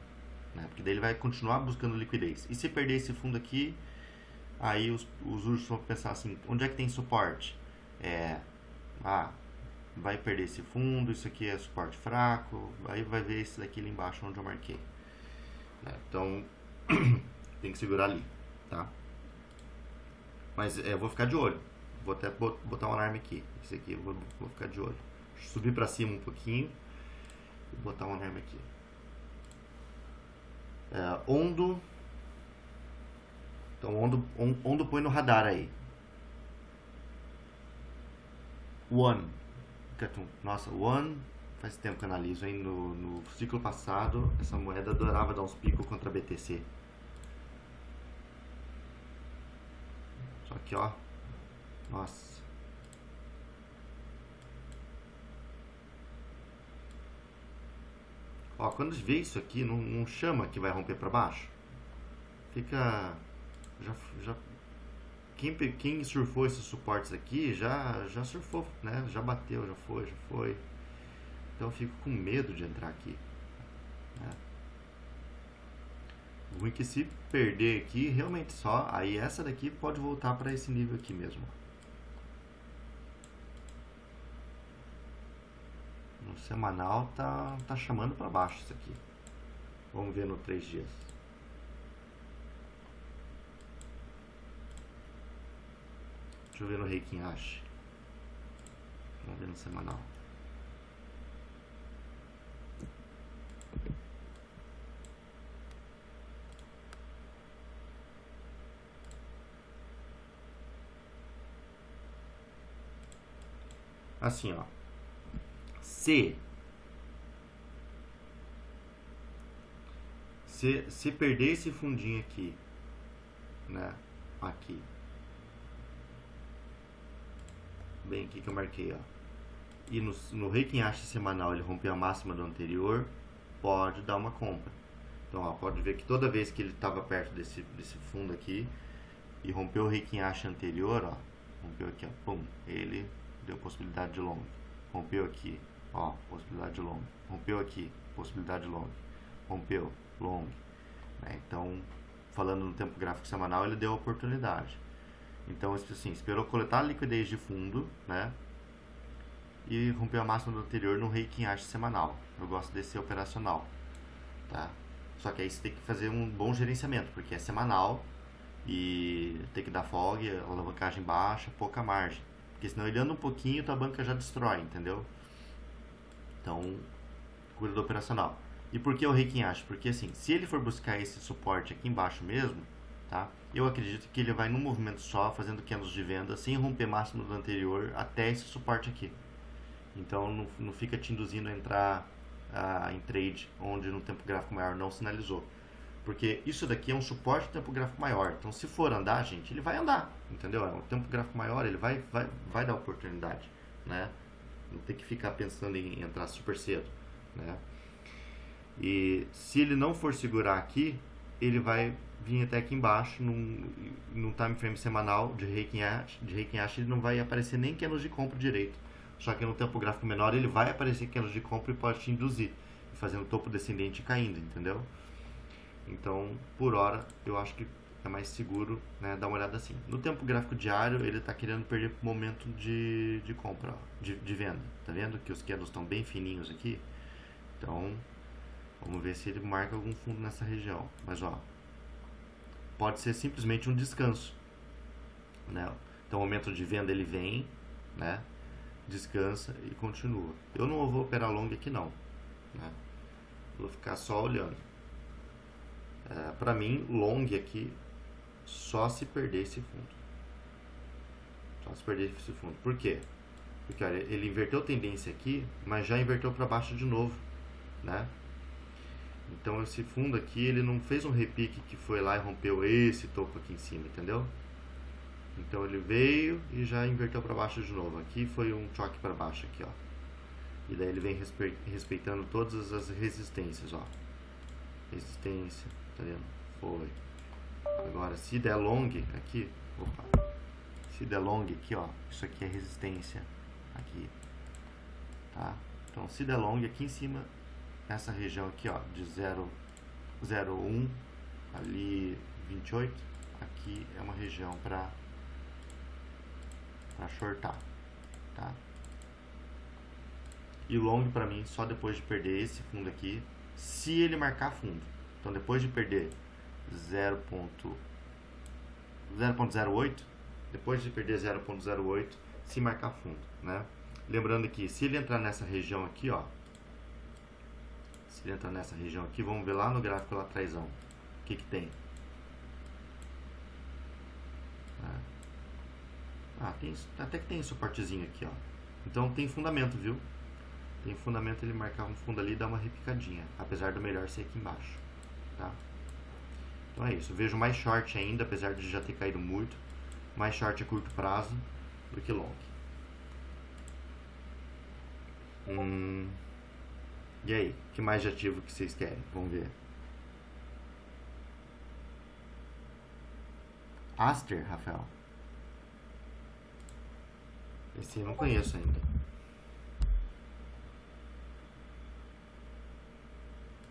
né? Porque daí ele vai continuar buscando liquidez. E se perder esse fundo aqui, aí os ursos vão pensar assim, onde é que tem suporte? Vai perder esse fundo, isso aqui é suporte fraco, aí vai ver esse daqui ali embaixo onde eu marquei. Então, tem que segurar ali, tá? Mas eu vou ficar de olho. Vou até botar um alarme aqui. Esse aqui eu vou ficar de olho. Subir pra cima um pouquinho e botar um alarme aqui. Ondo. Então, Ondo põe no radar aí. One. Nossa, One faz tempo que eu analiso, hein? No ciclo passado, essa moeda adorava dar uns picos contra a BTC. Só que, ó. Nossa. Ó, quando vê isso aqui, não chama que vai romper pra baixo. Fica... Quem surfou esses suportes aqui já surfou, né? Já bateu, já foi. Então eu fico com medo de entrar aqui, né? O ruim é que se perder aqui, realmente só, aí essa daqui pode voltar para esse nível aqui mesmo. No semanal tá chamando para baixo isso aqui. Vamos ver no 3 dias. Deixa eu ver no Heikin Ashi. Vamos ver no semanal. Assim, ó. Se perder esse fundinho aqui, né? Aqui. Bem aqui que eu marquei, ó. E no Heikin Ashi semanal ele rompeu a máxima do anterior, pode dar uma compra. Então, ó, pode ver que toda vez que ele estava perto desse fundo aqui e rompeu o Heikin Ashi anterior, ó, rompeu aqui, ó, pum, ele deu possibilidade de long. Rompeu aqui, ó, possibilidade de long. Rompeu aqui, possibilidade de long. Rompeu, long. Né? Então, falando no tempo gráfico semanal, ele deu a oportunidade. Então, assim, esperou coletar a liquidez de fundo, né? E rompeu a máxima do anterior no Heikin Ashi semanal. Eu gosto desse operacional, tá? Só que aí você tem que fazer um bom gerenciamento, porque é semanal e tem que dar fog, alavancagem baixa, pouca margem. Porque senão ele anda um pouquinho, tua banca já destrói, entendeu? Então, cuida do operacional. E por que o Heikin Ashi? Porque assim, se ele for buscar esse suporte aqui embaixo mesmo, tá? Eu acredito que ele vai num movimento só, fazendo candles de venda, sem romper máximo do anterior, até esse suporte aqui. Então não fica te induzindo a entrar em trade onde no tempo gráfico maior não sinalizou. Porque isso daqui é um suporte de tempo gráfico maior. Então se for andar, gente, ele vai andar, entendeu? É um tempo gráfico maior, ele vai dar oportunidade, né? Não tem que ficar pensando em entrar super cedo, né? E se ele não for segurar aqui, ele vai vir até aqui embaixo num time frame semanal de Heikin Ashi, ele não vai aparecer nem candles de compra direito. Só que no tempo gráfico menor ele vai aparecer candles de compra e pode te induzir, fazendo topo descendente e caindo, entendeu? Então, por hora, eu acho que é mais seguro, né, dar uma olhada assim. No tempo gráfico diário, ele está querendo perder momento de compra, ó, de venda. Tá vendo que os candles estão bem fininhos aqui? Então, vamos ver se ele marca algum fundo nessa região. Mas, ó, pode ser simplesmente um descanso, né? Então o momento de venda ele vem, né? Descansa e continua. Eu não vou operar long aqui não, né? Vou ficar só olhando. Para mim, long aqui só se perder esse fundo. Só se perder esse fundo. Por quê? Porque olha, ele inverteu tendência aqui, mas já inverteu para baixo de novo, né? Então esse fundo aqui, ele não fez um repique que foi lá e rompeu esse topo aqui em cima, entendeu? Então ele veio e já inverteu para baixo de novo. Aqui foi um choque para baixo aqui, ó. E daí ele vem respeitando todas as resistências, ó. Resistência, tá vendo? Foi. Agora, se der long aqui, opa. Se der long aqui, ó, isso aqui é resistência aqui, tá? Então, se der long aqui em cima, nessa região aqui, ó, de 0,01 ali 28, aqui é uma região para shortar, tá? E long para mim só depois de perder esse fundo aqui, se ele marcar fundo. Então depois de perder 0.08, depois de perder 0.08, se marcar fundo, né? Lembrando que se ele entrar nessa região aqui, ó, se ele entrar nessa região aqui, vamos ver lá no gráfico lá atrásão, o que que tem? Tem, até que tem suportezinho aqui, ó. Então tem fundamento, viu? Tem fundamento ele marcar um fundo ali e dar uma repicadinha, apesar do melhor ser aqui embaixo, tá? Então é isso, eu vejo mais short ainda, apesar de já ter caído muito, mais short a curto prazo do que long. E aí, que mais de ativo que vocês querem? Vamos ver. Aster, Rafael. Esse eu não conheço ainda.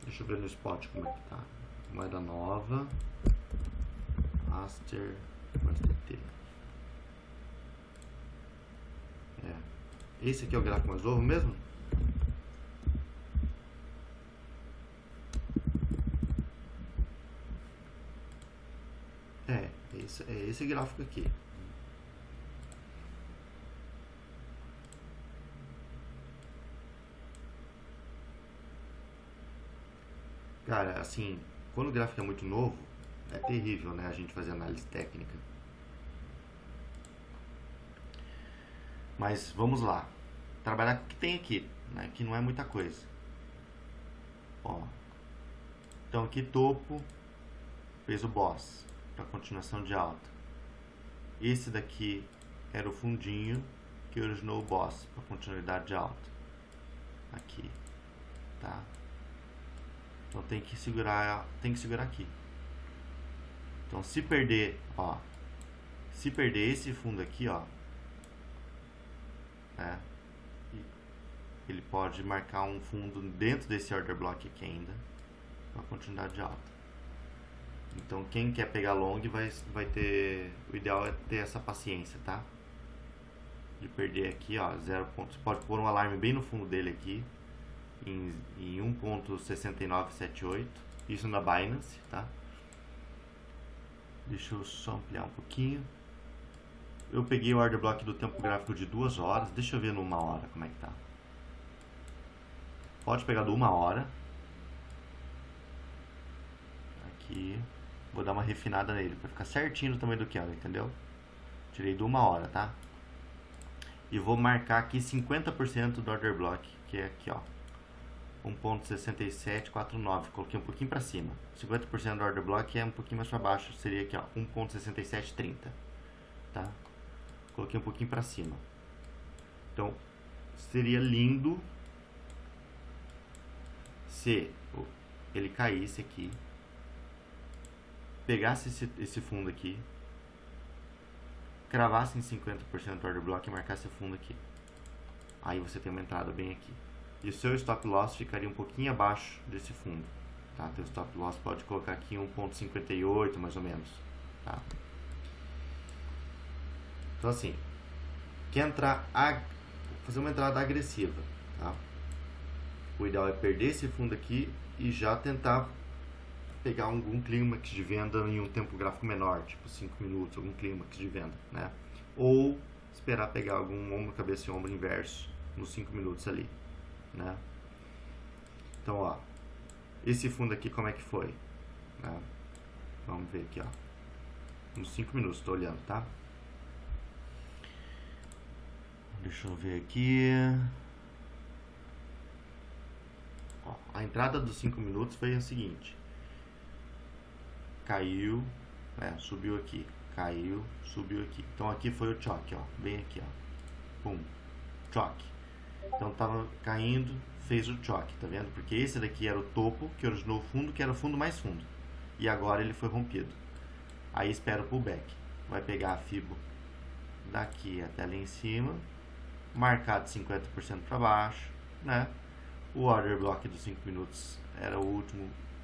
Deixa eu ver no spot como é que tá. Moeda nova. Aster. USDT. Esse aqui é o gráfico mais novo mesmo? É esse gráfico aqui. Cara, assim, quando o gráfico é muito novo, é terrível, né, a gente fazer análise técnica. Mas vamos lá. Trabalhar com o que tem aqui, né, que não é muita coisa. Ó. Então aqui topo, fez o boss para continuação de alta. Esse daqui era o fundinho que originou o boss para continuidade de alta. Aqui, tá? Então tem que segurar aqui. Então se perder, ó, se perder esse fundo aqui, ó, né, ele pode marcar um fundo dentro desse order block aqui ainda, para continuidade de alta. Então quem quer pegar long vai ter, o ideal é ter essa paciência, tá? De perder aqui, ó, 0. Você pode pôr um alarme bem no fundo dele aqui, em 1.6978, isso na Binance, tá? Deixa eu só ampliar um pouquinho. Eu peguei o order block do tempo gráfico de 2 horas, deixa eu ver no 1 hora como é que tá. Pode pegar do 1 hora. Aqui, vou dar uma refinada nele para ficar certinho no tamanho do candle, entendeu? Tirei do 1 hora, tá? E vou marcar aqui 50% do order block, que é aqui, ó, 1.6749, coloquei um pouquinho para cima. 50% do order block é um pouquinho mais para baixo, seria aqui, ó, 1.6730, tá? Coloquei um pouquinho para cima. Então, seria lindo se ele caísse aqui, pegasse esse fundo aqui, cravasse em 50% do order block e marcasse o fundo aqui. Aí você tem uma entrada bem aqui. E o seu stop loss ficaria um pouquinho abaixo desse fundo, tá? Teu stop loss pode colocar aqui 1.58 mais ou menos, tá? Então assim, quer entrar fazer uma entrada agressiva, tá? O ideal é perder esse fundo aqui e já tentar pegar algum clímax de venda em um tempo gráfico menor, tipo 5 minutos, algum clímax de venda, né? Ou esperar pegar algum ombro, cabeça e ombro inverso nos 5 minutos ali, né? Então, ó, esse fundo aqui como é que foi, né? Vamos ver aqui, ó, nos 5 minutos, estou olhando, tá? Deixa eu ver aqui. Ó, a entrada dos 5 minutos foi a seguinte: caiu, né, subiu aqui, caiu, subiu aqui. Então aqui foi o choque, ó, bem aqui, ó, pum, choque. Então tava caindo, fez o choque, tá vendo? Porque esse daqui era o topo que originou o fundo, que era o fundo mais fundo, e agora ele foi rompido. Aí espera o pullback, vai pegar a Fibo daqui até ali em cima, marcado 50% para baixo, né? O order block dos 5 minutos era o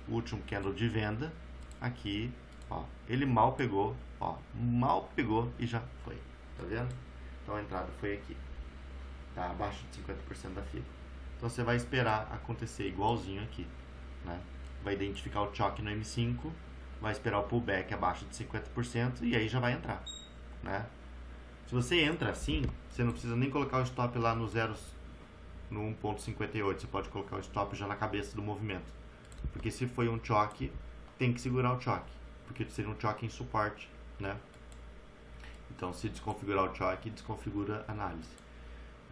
último candle de venda. Aqui, ó, ele mal pegou e já foi, tá vendo? Então a entrada foi aqui, tá abaixo de 50% da FIBA. Então você vai esperar acontecer igualzinho aqui, né? Vai identificar o choque no M5, vai esperar o pullback abaixo de 50% e aí já vai entrar, né? Se você entra assim, você não precisa nem colocar o stop lá no 1.58, você pode colocar o stop já na cabeça do movimento, porque se foi um choque, tem que segurar o choque, porque seria um choque em suporte, né? Então, se desconfigurar o choque, desconfigura a análise,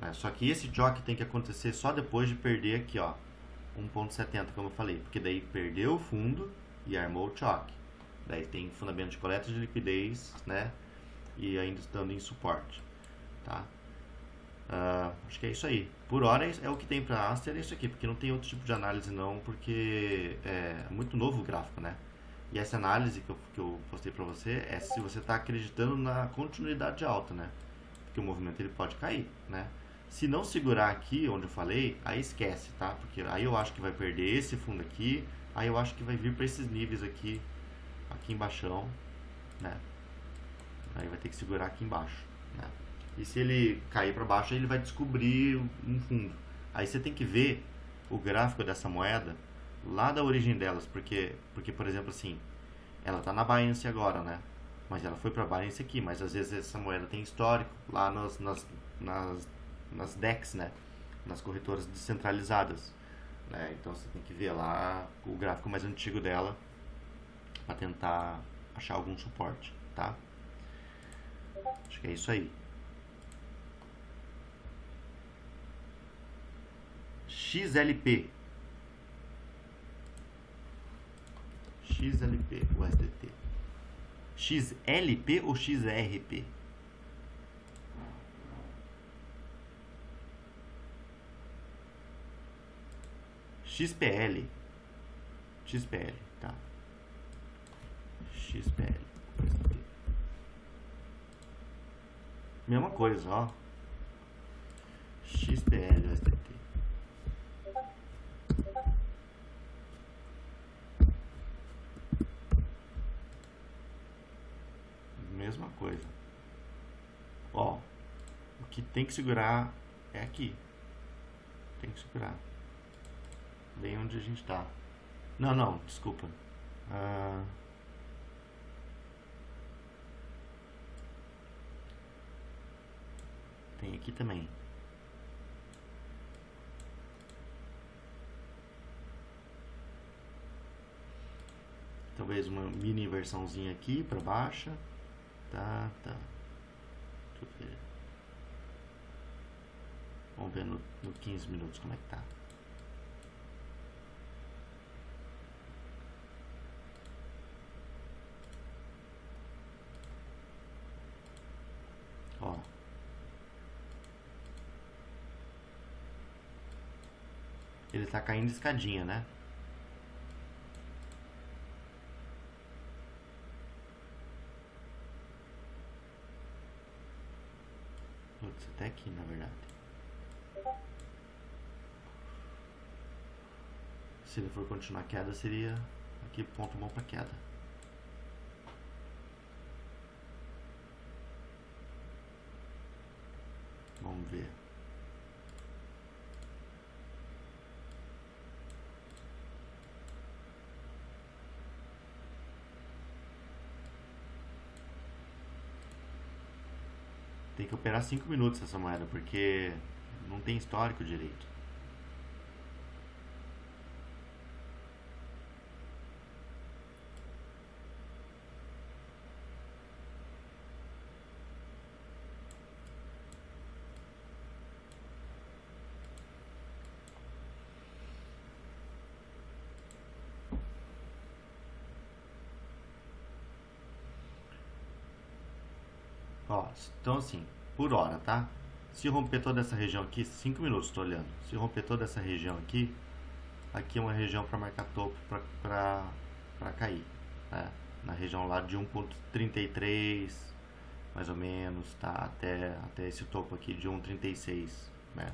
né? Só que esse choque tem que acontecer só depois de perder aqui, ó, 1.70, como eu falei, porque daí perdeu o fundo e armou o choque. Daí tem fundamento de coleta de liquidez, né? E ainda estando em suporte, tá? Acho que é isso aí. Por hora é o que tem para Aster, é isso aqui, porque não tem outro tipo de análise não, porque é muito novo o gráfico, né? E essa análise que eu postei para você é se você está acreditando na continuidade de alta, né? Porque o movimento ele pode cair, né? Se não segurar aqui onde eu falei, aí esquece, tá? Porque aí eu acho que vai perder esse fundo aqui, aí eu acho que vai vir para esses níveis aqui embaixo, né? Aí vai ter que segurar aqui embaixo, né? E se ele cair para baixo, ele vai descobrir um fundo. Aí você tem que ver o gráfico dessa moeda lá da origem delas, porque por exemplo assim, ela tá na Binance agora, né? Mas ela foi para Binance aqui, mas às vezes essa moeda tem histórico lá nas DEX, né? Nas corretoras descentralizadas, né? Então você tem que ver lá o gráfico mais antigo dela para tentar achar algum suporte, tá? Acho que é isso aí. XLP USDT. XLP ou XRP? XPL, tá? XPL USDT. Mesma coisa, ó. XPL USDT. Mesma coisa. Ó, o que tem que segurar é aqui. Tem que segurar. Bem onde a gente tá. Não, desculpa. Tem aqui também. Talvez uma mini inversãozinha aqui para baixa. Tá. Deixa eu ver. Vamos ver no 15 minutos como é que tá. Ó. Ele tá caindo escadinha, né? Putz, até aqui, na verdade. Se ele for continuar a queda, seria aqui ponto bom para queda. Vamos ver. tem que operar 5 minutos essa moeda, porque não tem histórico direito. Ó, então assim, por hora, tá? Se romper toda essa região aqui, 5 minutos estou olhando. Se romper toda essa região aqui, aqui é uma região para marcar topo para cair, né? Na região lá de 1.33, mais ou menos, tá? Até esse topo aqui de 1.36, né?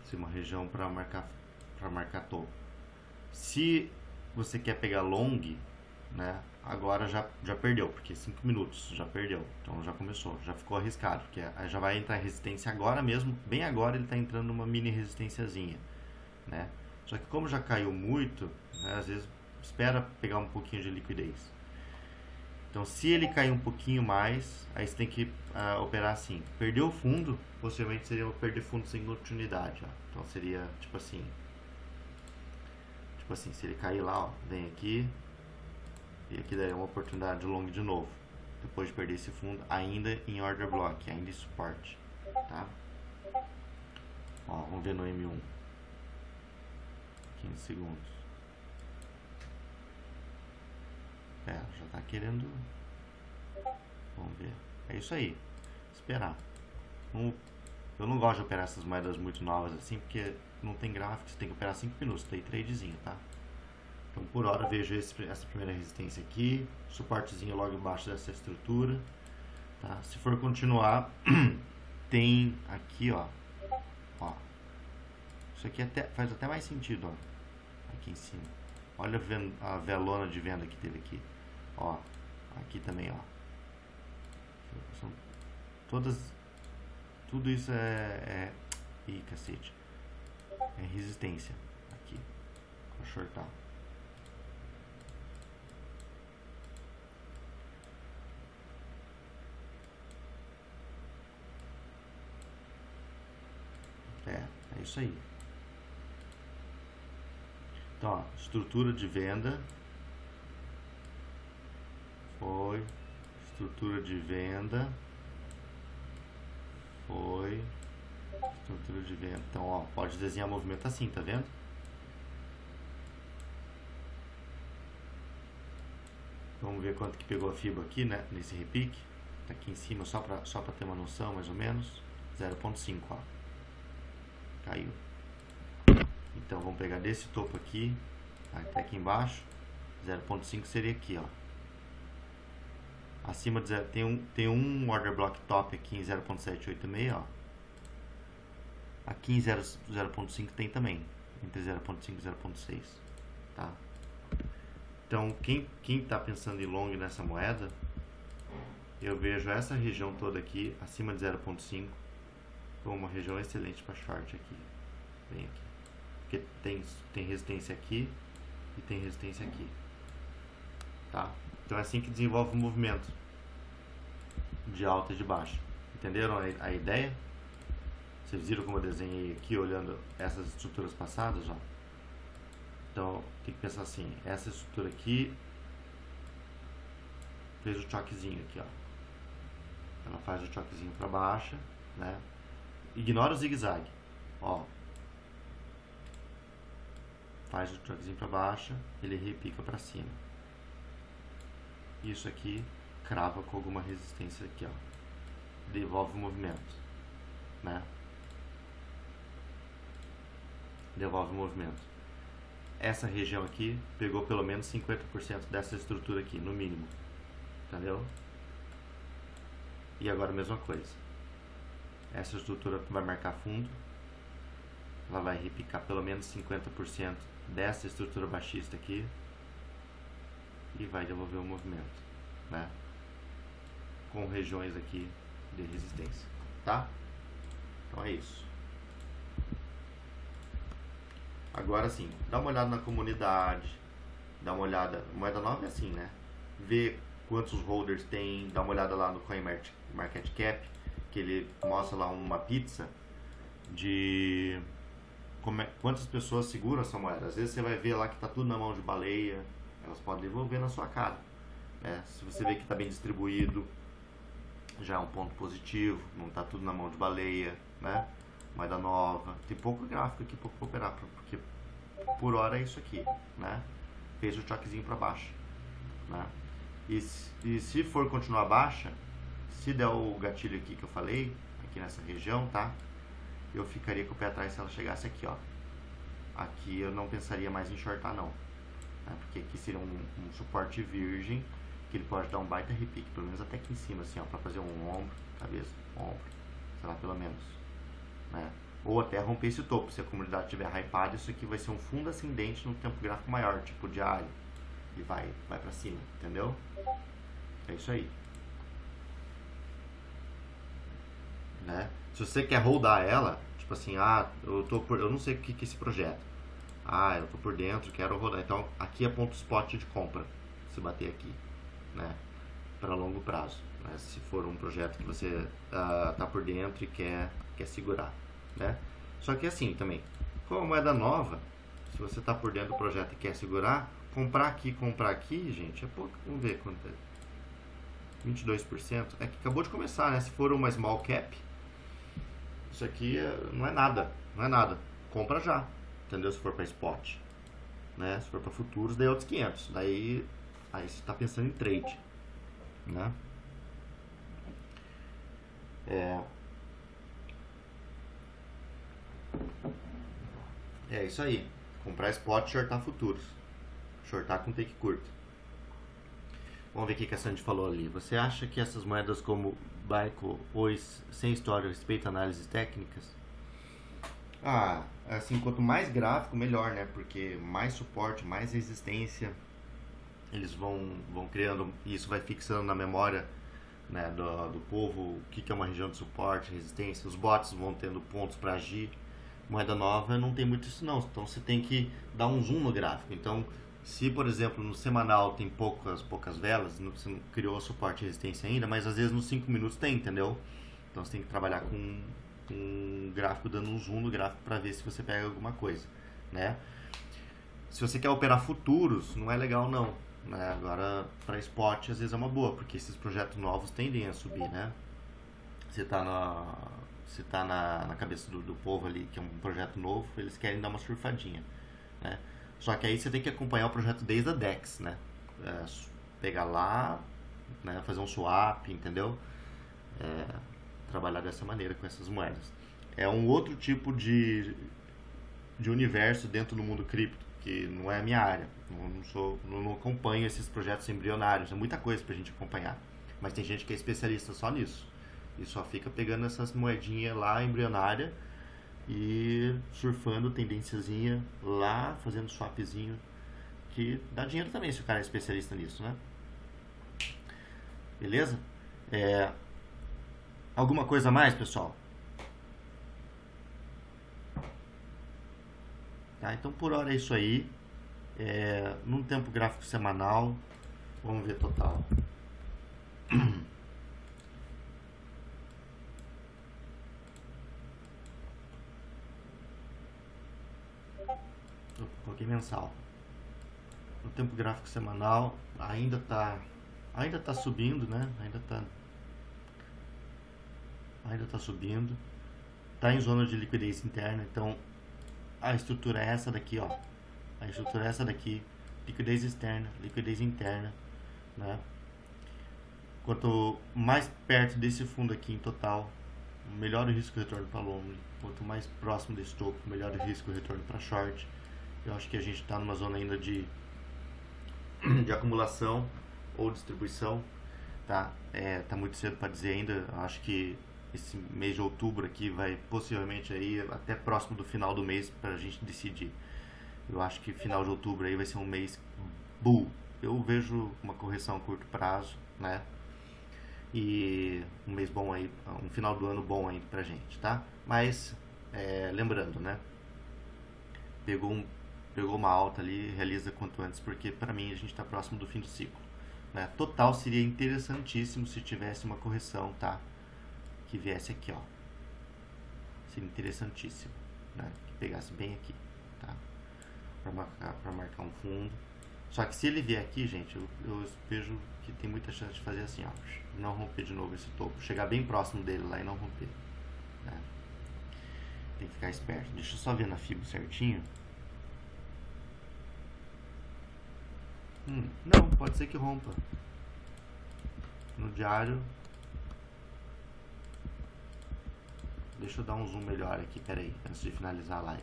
Essa é uma região para marcar topo. Se você quer pegar long, né? Agora já perdeu, porque 5 minutos já perdeu, então já começou, já ficou arriscado, porque já vai entrar resistência agora mesmo, bem agora ele está entrando numa mini resistênciazinha, né? Só que como já caiu muito, né, às vezes espera pegar um pouquinho de liquidez. Então se ele cair um pouquinho mais, aí você tem que operar assim, perdeu o fundo, possivelmente seria perder fundo sem continuidade, ó. Então seria tipo assim, se ele cair lá, ó, vem aqui, e aqui daí é uma oportunidade de long de novo, depois de perder esse fundo, ainda em order block, ainda em suporte, tá? Ó, vamos ver no M1, 15 segundos. Já tá querendo, vamos ver, é isso aí, esperar. Eu não gosto de operar essas moedas muito novas assim, porque não tem gráfico, você tem que operar 5 minutos, tem tradezinho, tá? Então por hora vejo essa primeira resistência aqui, suportezinho logo embaixo dessa estrutura, tá? Se for continuar, tem aqui, ó, isso aqui faz até mais sentido, ó, aqui em cima. Olha a velona de venda que teve aqui, ó, aqui também, ó. São todas, tudo isso ih, cacete, é resistência aqui, vou shortar. É isso aí. Então, ó, estrutura de venda. Foi. Estrutura de venda. Foi. Estrutura de venda. Então, ó, pode desenhar movimento assim, tá vendo? Vamos ver quanto que pegou a FIBA aqui, né? Nesse repique. Tá aqui em cima, só pra ter uma noção, mais ou menos. 0.5, ó. Caiu. Então vamos pegar desse topo aqui até aqui embaixo. 0.5 seria aqui, ó. Acima de 0, tem um order block top aqui em 0.786, ó. Aqui em 0.5 tem também, entre 0.5 e 0.6, tá? Então quem tá pensando em long nessa moeda, eu vejo essa região toda aqui acima de 0.5 como uma região excelente para short aqui. Bem aqui. Porque tem resistência aqui e tem resistência aqui. Tá? Então é assim que desenvolve o movimento de alta e de baixa. Entenderam a ideia? Vocês viram como eu desenhei aqui olhando essas estruturas passadas? Ó? Então tem que pensar assim, essa estrutura aqui fez o choquezinho aqui, ó. Ela faz o choquezinho para baixa, né? Ignora o zigue-zague, ó. Faz o choquezinho para baixa, ele repica para cima. Isso aqui crava com alguma resistência aqui, ó. Devolve o movimento, né? Devolve o movimento. Essa região aqui pegou pelo menos 50% dessa estrutura aqui, no mínimo. Entendeu? E agora a mesma coisa. Essa estrutura vai marcar fundo. Ela vai repicar pelo menos 50% dessa estrutura baixista aqui. E vai devolver o movimento, né? Com regiões aqui de resistência, tá? Então é isso. Agora sim, dá uma olhada na comunidade, dá uma olhada, moeda nova é assim, né? Vê quantos holders tem, dá uma olhada lá no CoinMarketCap que ele mostra lá uma pizza de quantas pessoas seguram essa moeda. Às vezes você vai ver lá que está tudo na mão de baleia, elas podem devolver na sua cara. Né? Se você vê que está bem distribuído, já é um ponto positivo, não está tudo na mão de baleia, né? Moeda nova, tem pouco gráfico aqui para operar, porque por hora é isso aqui, né? Fez o choquezinho para baixo, né? E se for continuar baixa, se der o gatilho aqui que eu falei, aqui nessa região, tá? Eu ficaria com o pé atrás se ela chegasse aqui, ó. Aqui eu não pensaria mais em shortar não, né? Porque aqui seria um suporte virgem, que ele pode dar um baita repique, pelo menos até aqui em cima, assim, ó, pra fazer um ombro, cabeça, ombro, sei lá, pelo menos, né? Ou até romper esse topo, se a comunidade estiver hypada, isso aqui vai ser um fundo ascendente no tempo gráfico maior, tipo diário, e vai pra cima, entendeu? É isso aí. Né? Se você quer holdar ela, tipo assim, eu não sei o que é esse projeto. Eu tô por dentro, quero rodar. Então, aqui é ponto spot de compra, se bater aqui, né? Para longo prazo, né? Se for um projeto que você tá por dentro e quer segurar, né? Só que assim também, com a moeda nova, se você tá por dentro do projeto e quer segurar, comprar aqui, gente, é pouco. Vamos ver quanto é. 22%. É que acabou de começar, né? Se for uma small cap, isso aqui não é nada. Compra já, entendeu? Se for para spot, né? Se for para futuros, daí é outros 500. Daí você está pensando em trade, né? É isso aí. Comprar spot, shortar futuros. Shortar com take curto. Vamos ver o que a Sandy falou ali. Você acha que essas moedas como Baiko, OIS, sem história, respeitam análises técnicas? Assim, quanto mais gráfico, melhor, né? Porque mais suporte, mais resistência eles vão criando, e isso vai fixando na memória, né, do povo o que é uma região de suporte, resistência. Os bots vão tendo pontos para agir. Moeda nova não tem muito isso não, então você tem que dar um zoom no gráfico. Então, se por exemplo no semanal tem poucas velas, você não criou suporte e resistência ainda, mas às vezes nos 5 minutos tem, entendeu? Então você tem que trabalhar com um gráfico, dando um zoom no gráfico para ver se você pega alguma coisa, né? Se você quer operar futuros, não é legal não, né? Agora para spot às vezes é uma boa, porque esses projetos novos tendem a subir, né? Você tá na cabeça do povo ali, que é um projeto novo, eles querem dar uma surfadinha, né? Só que aí você tem que acompanhar o projeto desde a DEX, né? Pegar lá, né? Fazer um swap, entendeu? Trabalhar dessa maneira com essas moedas. É um outro tipo de universo dentro do mundo cripto, que não é a minha área. Não acompanho esses projetos embrionários. É muita coisa pra gente acompanhar. Mas tem gente que é especialista só nisso. E só fica pegando essas moedinhas lá embrionária e surfando tendênciazinha lá, fazendo swapzinho, que dá dinheiro também se o cara é especialista nisso, né? Beleza? Alguma coisa a mais, pessoal? Tá, então por hora é isso aí. Num tempo gráfico semanal, vamos ver total. Coloquei mensal. No tempo gráfico semanal ainda tá subindo, né? Ainda tá subindo. Tá em zona de liquidez interna, então a estrutura é essa daqui, ó. A estrutura é essa daqui, liquidez externa, liquidez interna, né? Quanto mais perto desse fundo aqui em total, melhor o risco retorno para long. Quanto mais próximo desse topo, melhor o risco retorno para short. Eu acho que a gente está numa zona ainda de acumulação ou distribuição, tá? Tá muito cedo para dizer ainda. Eu acho que esse mês de outubro aqui vai possivelmente aí até próximo do final do mês para a gente decidir. Eu acho que final de outubro aí vai ser um mês bull. Eu vejo uma correção a curto prazo, né? E um mês bom aí, um final do ano bom aí pra gente, tá? Mas lembrando, né? Pegou uma alta ali, realiza quanto antes, porque para mim a gente está próximo do fim do ciclo, né? Total seria interessantíssimo se tivesse uma correção, tá? que viesse aqui, ó. Seria interessantíssimo, né? Que pegasse bem aqui, tá? Para marcar um fundo. Só que se ele vier aqui, gente, eu vejo que tem muita chance de fazer assim, ó. Não romper de novo esse topo. Chegar bem próximo dele lá e não romper, né? Tem que ficar esperto. Deixa eu só ver na FIBO certinho. Não, pode ser que rompa. No diário. Deixa eu dar um zoom melhor aqui, peraí, antes de finalizar a live.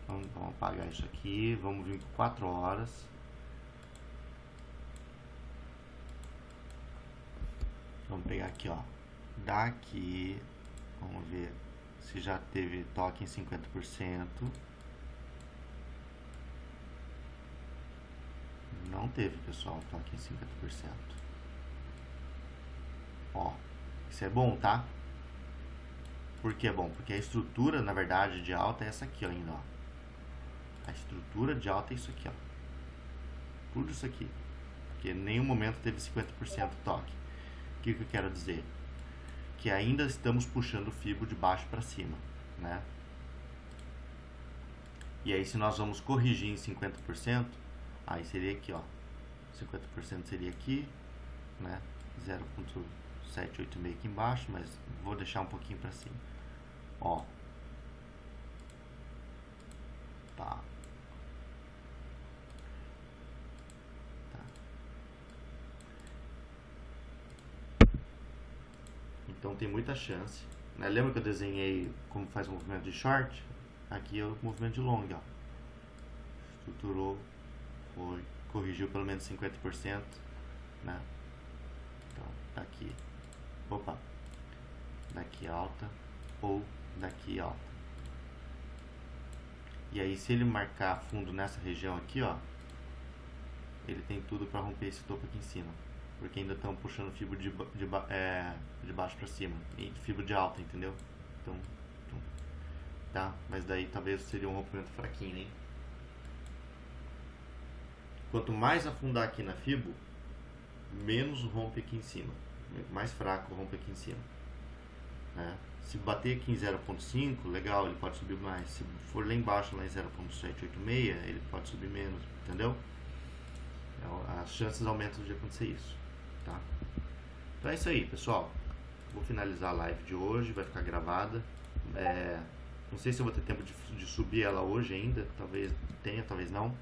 Então, vamos apagar isso aqui. Vamos vir por 4 horas. Vamos pegar aqui, ó. Daqui. Vamos ver se já teve toque em 50%. Não teve, pessoal, toque em 50%. Ó, isso é bom, tá? Por que é bom? Porque a estrutura, na verdade, de alta é essa aqui, ó, ainda, ó. A estrutura de alta é isso aqui, ó. Tudo isso aqui. Porque em nenhum momento teve 50% toque. O que eu quero dizer? Que ainda estamos puxando o FIBO de baixo para cima, né? E aí, se nós vamos corrigir em 50%, aí seria aqui, ó. 50% seria aqui, né? 0.786 aqui embaixo, mas vou deixar um pouquinho para cima. Ó. Tá. Então tem muita chance, né? Lembra que eu desenhei como faz o movimento de short? Aqui é o movimento de long, ó. Estruturou, foi, corrigiu pelo menos 50%, né? Então, tá aqui. Opa. Daqui alta ou daqui alta. E aí, se ele marcar fundo nessa região aqui, ó, ele tem tudo para romper esse topo aqui em cima. Porque ainda estão puxando FIBO de baixo para cima. E FIBO de alta, entendeu? Então, tá? Mas daí talvez seria um rompimento fraquinho, hein? Quanto mais afundar aqui na FIBO, menos rompe aqui em cima. Mais fraco rompe aqui em cima, né? Se bater aqui em 0.5, legal, ele pode subir mais. Se for lá embaixo, lá em 0.786, ele pode subir menos, entendeu? As chances aumentam de acontecer isso, tá? Então é isso aí, pessoal. Vou finalizar a live de hoje, vai ficar gravada. Não sei se eu vou ter tempo de subir ela hoje ainda, talvez tenha, talvez não.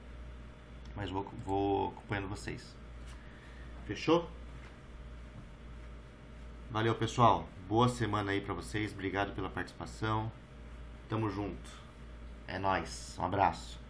Mas vou acompanhando vocês. Fechou? Valeu, pessoal. Boa semana aí pra vocês. Obrigado pela participação. Tamo junto. É nóis. Um abraço.